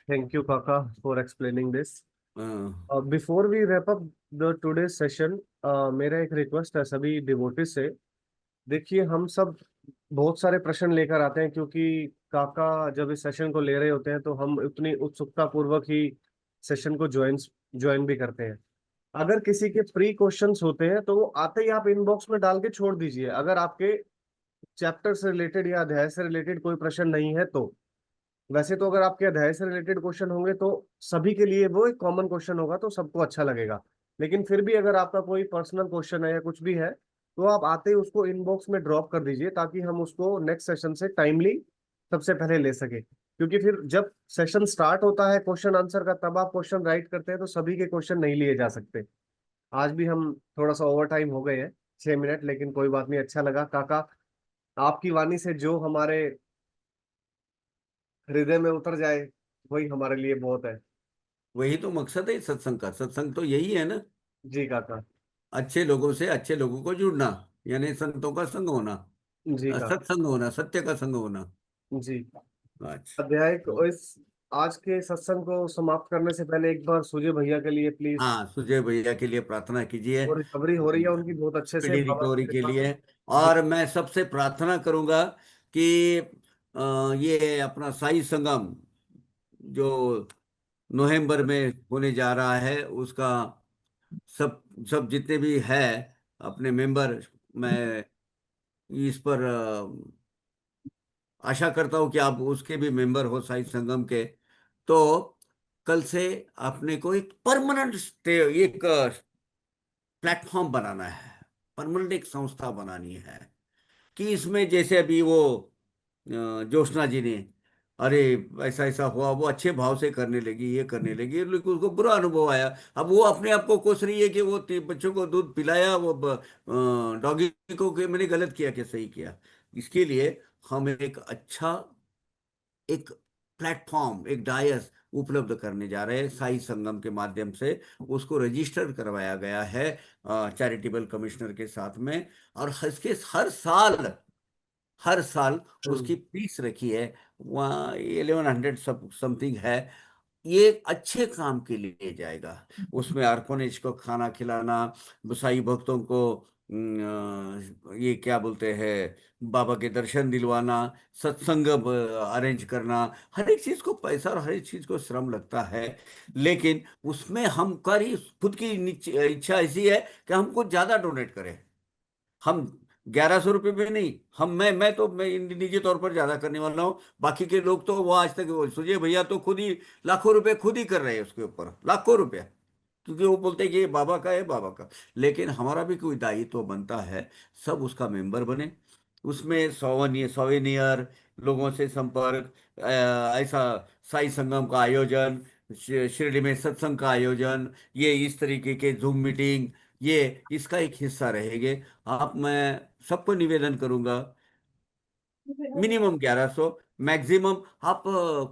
थैंक यू काका फॉर एक्सप्लेनिंग दिस। हाँ, before we wrap up the today session, मेरा एक रिक्वेस्ट है सभी डिवोटीज से। देखिए, हम सब बहुत सारे प्रश्न लेकर आते हैं, क्योंकि काका जब इस सेशन को ले रहे होते हैं तो हम उतनी उत्सुकता पूर्वक ही सेशन को ज्वाइन ज्वाइन भी करते हैं। अगर किसी के प्री क्वेश्चंस होते हैं तो वो आते ही आप इनबॉक्स में डाल के छोड़ दीजिए। अगर आपके चैप्टर से रिलेटेड या अध्याय से रिलेटेड कोई प्रश्न नहीं है तो। वैसे तो अगर आपके अध्याय से रिलेटेड क्वेश्चन होंगे तो सभी के लिए वो एक कॉमन क्वेश्चन होगा, तो सबको अच्छा लगेगा। लेकिन फिर भी अगर आपका कोई पर्सनल क्वेश्चन है या कुछ भी है, तो आप आते ही उसको इनबॉक्स में ड्रॉप कर दीजिए, ताकि हम उसको नेक्स्ट सेशन से टाइमली सबसे पहले ले सके। क्योंकि फिर जब सेशन स्टार्ट होता है क्वेश्चन आंसर का, तब आप क्वेश्चन राइट करते हैं तो सभी के क्वेश्चन नहीं लिए जा सकते। आज भी हम थोड़ा सा ओवर टाइम हो गए हैं, 6 मिनट, लेकिन कोई बात नहीं, अच्छा लगा काका। आपकी वाणी से जो हमारे हृदय में उतर जाए वही हमारे लिए बहुत है। वही तो मकसद है सत्संग का। सत्संग तो यही है ना, जी काका। अच्छे लोगों से अच्छे लोगों को जुड़ना, यानी संतों का संग होना, जी काका। सत्संग होना, सत्य का संग होना। जी। अच्छा। अध्याय को इस आज के सत्संग को समाप्त करने से पहले एक बार सूर्य भैया के लिए प्लीज, हाँ, सुजय भैया के लिए प्रार्थना कीजिए, वो रिकवरी हो रही है उनकी बहुत अच्छे से स्पीडी बाबा की रिकवरी के कृपा से। लिए। जी। और मैं सबसे प्रार्थना करूंगा कि ये अपना साई संगम जो नवंबर में होने जा रहा है, उसका सब सब जितने भी है अपने मेंबर, मैं इस पर आशा करता हूँ कि आप उसके भी मेंबर हो, साई संगम के। तो कल से अपने को एक परमानेंट स्टे, एक प्लेटफॉर्म बनाना है, परमानेंट एक संस्था बनानी है, कि इसमें जैसे अभी वो ज्योत्सना जी ने, अरे ऐसा ऐसा हुआ, वो अच्छे भाव से करने लगी, ये करने लगी, लेकिन उसको बुरा अनुभव आया। अब वो अपने आप को कोस रही है कि वो बच्चों को दूध पिलाया, वो डॉगी को, कि मैंने गलत किया कि सही किया। इसके लिए हम एक अच्छा एक प्लेटफॉर्म, एक डायस उपलब्ध करने जा रहे हैं साई संगम के माध्यम से। उसको रजिस्टर करवाया गया है चैरिटेबल कमिश्नर के साथ में। और इसके हर साल उसकी फीस रखी है, वहाँ 1100 सब समथिंग है। ये एक अच्छे काम के लिए जाएगा। उसमें ऑर्फनेज को खाना खिलाना, गुसाई भक्तों को ये क्या बोलते हैं, बाबा के दर्शन दिलवाना, सत्संग अरेंज करना, हर एक चीज को पैसा और हर एक चीज को श्रम लगता है। लेकिन उसमें हम कर ही खुद की इच्छा ऐसी है कि हम कुछ ज्यादा डोनेट करें। हम 1100 रुपये में नहीं, मैं निजी तौर पर ज्यादा करने वाला हूँ। बाकी के लोग तो वो आज तक, वो सुजय भैया तो खुद ही लाखों रुपए खुद ही कर रहे हैं उसके ऊपर, लाखों रुपया, क्योंकि वो बोलते हैं कि ये बाबा का है, बाबा का। लेकिन हमारा भी कोई दायित्व तो बनता है, सब उसका मेंबर बने। उसमें सौवेनियर, लोगों से संपर्क, ऐसा साई संगम का आयोजन, शिरडी में सत्संग का आयोजन, ये इस तरीके के जूम मीटिंग, ये इसका एक हिस्सा रहेंगे। आप, मैं सबको निवेदन करूंगा, मिनिमम 1100, मैक्सिमम आप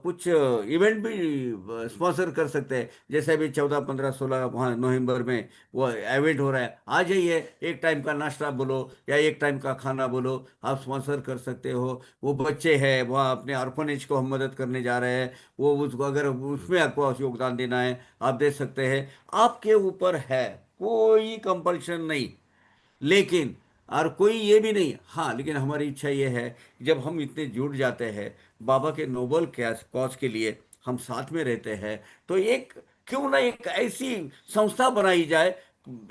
कुछ इवेंट भी स्पॉन्सर कर सकते हैं। जैसे अभी 14, 15, 16 वहाँ नवंबर में वो इवेंट हो रहा है, आ जाइए। एक टाइम का नाश्ता बोलो या एक टाइम का खाना बोलो, आप स्पॉन्सर कर सकते हो। वो बच्चे हैं वहाँ, अपने ऑर्फनेज को हम मदद करने जा रहे हैं, वो उसको अगर उसमें आपको योगदान देना है आप दे सकते हैं। आपके ऊपर है, कोई कंपल्शन नहीं। लेकिन और कोई ये भी नहीं, हाँ, लेकिन हमारी इच्छा ये है कि जब हम इतने जुट जाते हैं बाबा के नोबल कॉज के लिए, हम साथ में रहते हैं, तो एक क्यों ना एक ऐसी संस्था बनाई जाए,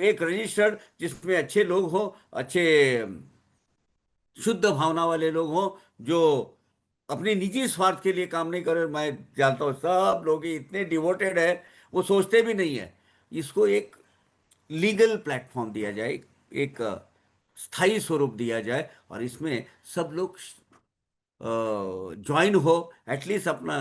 एक रजिस्टर्ड, जिसमें अच्छे लोग हों, अच्छे शुद्ध भावना वाले लोग हों, जो अपने निजी स्वार्थ के लिए काम नहीं करे। मैं जानता हूँ सब लोग ही इतने डिवोटेड है, वो सोचते भी नहीं है। इसको एक लीगल प्लेटफॉर्म दिया जाए, एक स्थायी स्वरूप दिया जाए, और इसमें सब लोग ज्वाइन हो, एटलीस्ट अपना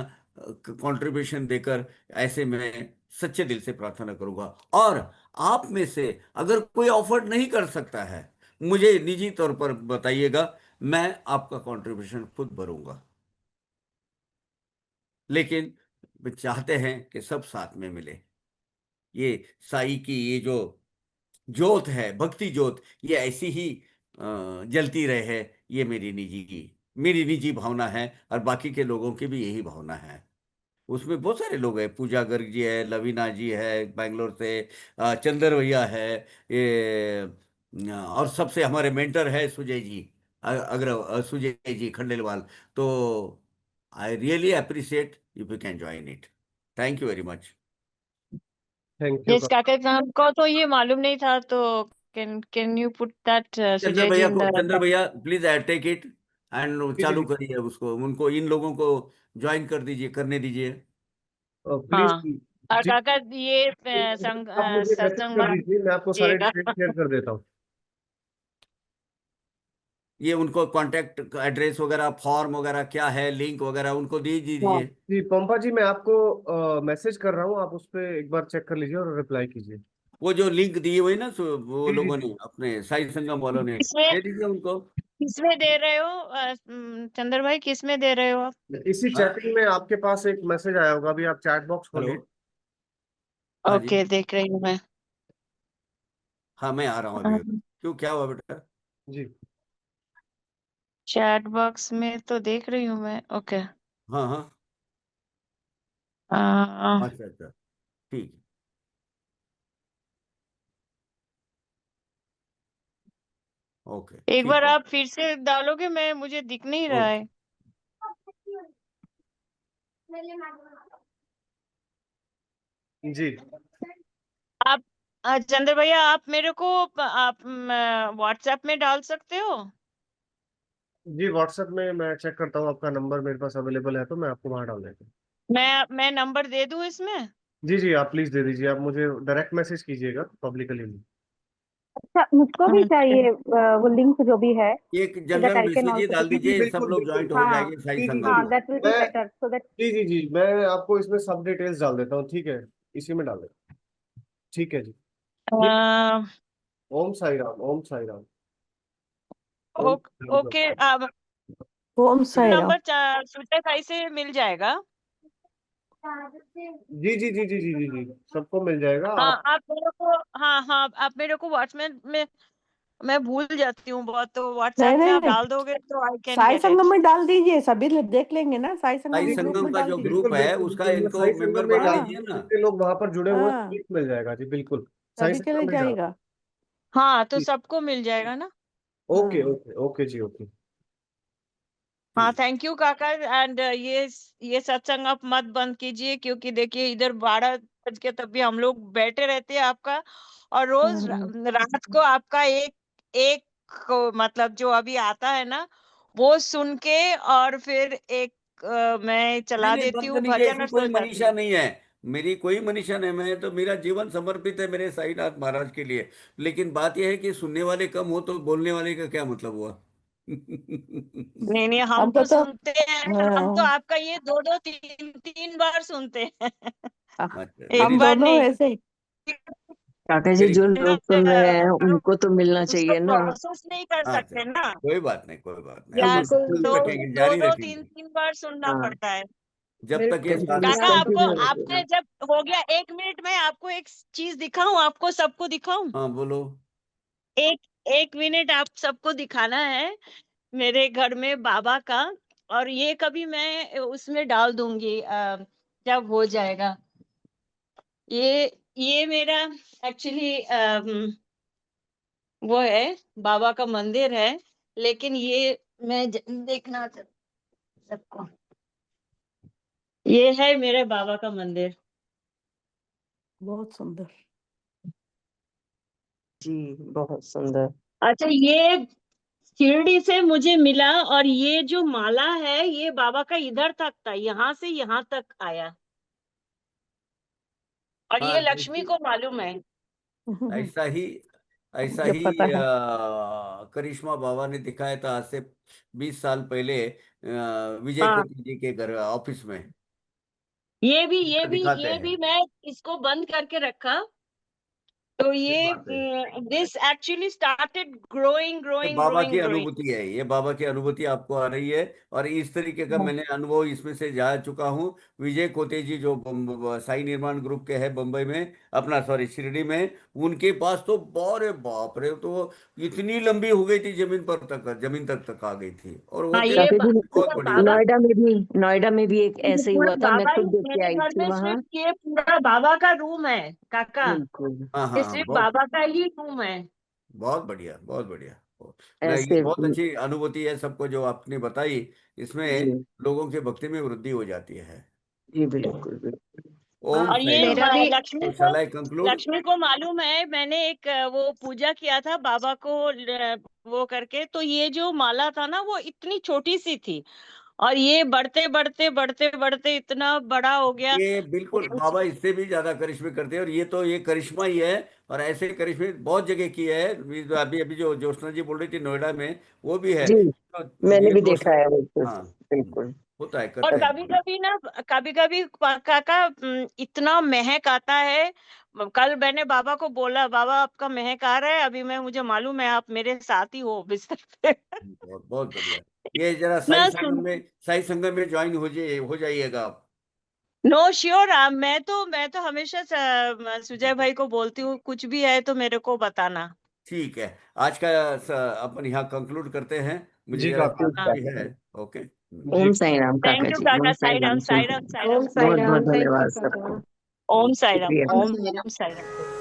कंट्रीब्यूशन देकर। ऐसे मैं सच्चे दिल से प्रार्थना करूंगा। और आप में से अगर कोई ऑफर नहीं कर सकता है, मुझे निजी तौर पर बताइएगा, मैं आपका कंट्रीब्यूशन खुद भरूंगा। लेकिन वे चाहते हैं कि सब साथ में मिले। ये साई की ये जो ज्योत है, भक्ति ज्योत, ये ऐसी ही जलती रहे। ये मेरी निजी भावना है, और बाकी के लोगों की भी यही भावना है। उसमें बहुत सारे लोग हैं, पूजा गर्ग जी है, लवीना जी है बैंगलोर से, चंदर भैया है, ये और सबसे हमारे मेंटर है सुजय जी, सुजय जी खंडेलवाल। तो I really appreciate if you can join it. Thank you very much. Thank you. Yes काका, हमको तो ये मालूम नहीं था, तो can you put that Sujay ji in the Chandra भैया प्लीज टेक इट एंड जी चालू जी, करिए उसको, उनको, इन लोगों को ज्वाइन कर दीजिए, करने दीजिए। प्लीज हाँ। और जी, काका ये आप मुझे मैसेज सत्संग कर मान दीजिए, मैं आपको सारे लीजिएगा। डिटेल शेयर कर देता हूँ। ये उनको कांटेक्ट एड्रेस वगैरह, फॉर्म वगैरह क्या है, लिंक वगैरह उनको दे हाँ दीजिए। जी, पंपा जी, मैं आपको मैसेज कर रहा हूँ, आप उस पर एक बार चेक कर लीजिए और रिप्लाई कीजिए। वो जो लिंक दिए हुए ना, वो जी जी लोगों ने, अपने साई संगम वालों ने, किसमें दे दीजिए उनको। किसमें दे रहे हो चंद्र भाई, किसमें दे रहे हो आप? इसी हाँ, चैटिंग में आपके पास एक मैसेज आया होगा, अभी आप चैट बॉक्स हेलो। खोलिए। हाँ जी। ओके, देख रही हूँ मैं। हाँ, मैं आ रहा हूँ अभी। क्यों, क्या हुआ बेटा? जी चैट बॉक्स में तो देख रही हूँ मैं। ओके। हाँ हाँ, आ, अच्छा अच्छा, ठीक है। ओके, एक ठीक बार आप फिर से डालोगे, मैं मुझे दिख नहीं है। रहा ओके। है। जी आप चंद्र भैया, आप मेरे को आप व्हाट्सएप में डाल सकते हो? जी, व्हाट्सएप में मैं चेक करता हूँ, आपका नंबर मेरे पास अवेलेबल है तो मैं आपको वहां डाल देता हूँ। मैं नंबर दे दूं इसमें? जी जी, आप प्लीज दे दीजिए, आप मुझे डायरेक्ट मैसेज कीजिएगा पब्लिकली नहीं। अच्छा, मुझको भी ओके। चाहिए वो लिंक जो भी है, एक so that general I can message he also डाल put जी it. जी, दीजिए, सब बिल्कुल लोग बिल्कुल। ज्वाइंट हो हाँ जाएंगे साई जी जी संगम जी, हाँ, में। that will be मैं better so that. जी जी जी, मैं आपको इसमें सब डिटेल्स डाल देता हूँ, ठीक है, इसी में डाल देता हूँ। ठीक है जी। जी, ओम साई राम, ओम साई राम, ओम साई राम। ओके। अब ओम साई राम। नंबर सुजय भाई से मिल जाएगा। जी जी जी जी जी जी जी, सबको मिल जाएगा हाँ, आप। आप मेरे को, हाँ हाँ, आप मेरे को व्हाट्सएप में, मैं भूल जाती हूँ बहुत, तो नहीं व्हाट्सएप में नहीं आप नहीं, डाल दोगे तो I can Sai get it. Sangam में डाल दीजिए, सभी लोग देख लेंगे ना, साई साई संगम जी ग्रुप संगम में का डाल जो दीजिए। ग्रुप बिल्कुल है बिल्कुल उसका बिल्कुल, मैं इनको साई मेंबर संगम में बना डाल हाँ दीजिए दूंगा, ना। जितने लोग वहां पर जुड़े हुए हैं हाँ, सबको मिल जाएगा जी, बिल्कुल। साई सभी के लिए संगम में डाल। जाएगा। हाँ, तो जी, सबको मिल जाएगा ना। ओके हाँ ओके ओके जी, ओके। हाँ, ठीक। थैंक यू काका। एंड ये सत्संग आप मत बंद कीजिए, क्योंकि देखिए इधर 12 बज के तब भी हम लोग बैठे रहते हैं आपका, और रोज हाँ। रात को आपका एक एक मतलब जो अभी आता है ना, वो सुन के, और फिर एक मैं नहीं चला नहीं, देती बंद हूँ करने की भजन ऐसी और कोई सो जाती मनीषा हूँ। नहीं है। मेरी कोई मनीषा नहीं, मैं तो, मेरा जीवन समर्पित है मेरे साईनाथ महाराज के लिए। लेकिन बात यह है कि सुनने वाले कम हो तो बोलने वाले का क्या मतलब हुआ? नहीं नहीं, हम हमको तो तो सुनते हैं। हम तो हाँ, आपका ये दो दो तीन तीन बार सुनते हैं। अच्छा, एक मेरी हम बार दोनों नहीं। ऐसे ही। काका जी, वेरी जो गुड। लोग सुन रहे हैं उनको तो मिलना उसको चाहिए ना। प्रोसेस नहीं कर अच्छा, सकते ना, कोई बात नहीं, कोई बात नहीं, या अपन बिल्कुल चालू दो रखेंगे, दो जारी दो रखेंगे, तीन तीन बार सुनना हाँ, पड़ता है। जब तक ये बिल्कुल साथ कंटिन्यूस काका आपको, कंटिन्यू आपने रखिएगा। जब हो गया 1 मिनट में आपको एक चीज दिखाऊं, आपको सबको दिखाऊं, हाँ बोलो। एक 1 मिनट आप सबको दिखाना है मेरे घर में बाबा का। और ये कभी मैं उसमें डाल दूंगी जब हो जाएगा। ये मेरा एक्चुअली वो है, बाबा का मंदिर है, लेकिन ये मैं देखना सबको, ये है मेरे बाबा का मंदिर। बहुत सुंदर। जी, बहुत सुंदर। अच्छा, ये शिरडी से मुझे मिला, और ये जो माला है ये बाबा का इधर तक था, यहाँ से यहाँ तक आया, और हाँ ये लक्ष्मी देखिए, को मालूम है। ऐसा ही, ऐसा मुझे ही पता है। करिश्मा बाबा ने दिखाया था आज से 20 साल पहले, विजय हाँ, कोटी जी के घर ऑफिस में ये भी ये भी दिखाते ये हैं। भी मैं इसको बंद करके रखा, तो सही ये बात है। दिस एक्चुअली स्टार्टेड ग्रोइंग ये ग्रोइंग बाबा की ग्रोइंग ग्रोइंग। अनुभूति है, ये बाबा की अनुभूति आपको आ रही है। और इस तरीके का मैंने अनुभव इसमें से जा चुका हूँ। विजय कोटे जी जो साई निर्माण ग्रुप के हैं बम्बई में, अपना सॉरी शिरडी में, उनके पास तो बारे बाप रे, तो इतनी लंबी हो गई थी, जमीन तक आ गई थी, और वो हाँ, थे ये काका जी, बहुत पूरा बढ़िया। बाबा, नोएडा में भी एक ये ऐसे ही पूरा हुआ था, मैं बाबा ही खुद देख के मेरे आई घर थी में वहां। सिर्फ ये पूरा बाबा का रूम है काका, बिल्कुल, हाँ ये हाँ हाँ, सिर्फ बहुत बाबा का ही रूम है। बहुत बढ़िया, बहुत बढ़िया। नहीं, ये ऐसे बहुत अच्छी अनुभूति है सबको जो आपने बताई। इसमें जी लोगों की भक्ति में वृद्धि हो जाती है। जी, बिल्कुल बिल्कुल। ओम और साई ये राम। मेरा भी तो शैल आई कंक्लूड? लक्ष्मी को मालूम है, मैंने एक वो पूजा किया था बाबा को वो करके, तो ये जो माला था ना वो इतनी छोटी सी थी, और ये बढ़ते बढ़ते बढ़ते बढ़ते इतना बड़ा हो गया। ये बिल्कुल बाबा इससे भी ज्यादा करिश्मे करते हैं, और ये तो ये करिश्मा ही है। और ऐसे करिश्मे बहुत जगह किए हैं। अभी अभी जो ज्योत्सना जी बोल रही थी नोएडा में, वो भी है। जी, तो मैंने ये भी तो देखा है बिल्कुल। हाँ, बिल्कुल। होता है, और करते कभी हैं। कभी ना, कभी कभी काका इतना महक आता है। कल मैंने बाबा को बोला, बाबा आपका महक आ रहा है अभी, मैं मुझे मालूम है आप मेरे साथ ही हो बिस्तर पे। बहुत बहुत बढ़िया। ये जरा ना सुन, साई संगम में ज्वाइन हो जाइएगा आप। नो श्योर, मैं तो हमेशा सुजय भाई को बोलती हूँ, कुछ भी है तो मेरे को बताना। ठीक है। आज का अपन यहाँ कंक्लूड करते हैं, मुझे जी जरा काका। जाना भी है। ओके। जी ओम साई राम थैंक काका यू जी, काका, ओम साई साई राम राम, सुन। साई राम, साई राम। ओम साई बहुत बहुत राम, थैंक यू धन्यवाद काका। सबको। ओम साई राम, शुक्रिया। ओम साई राम।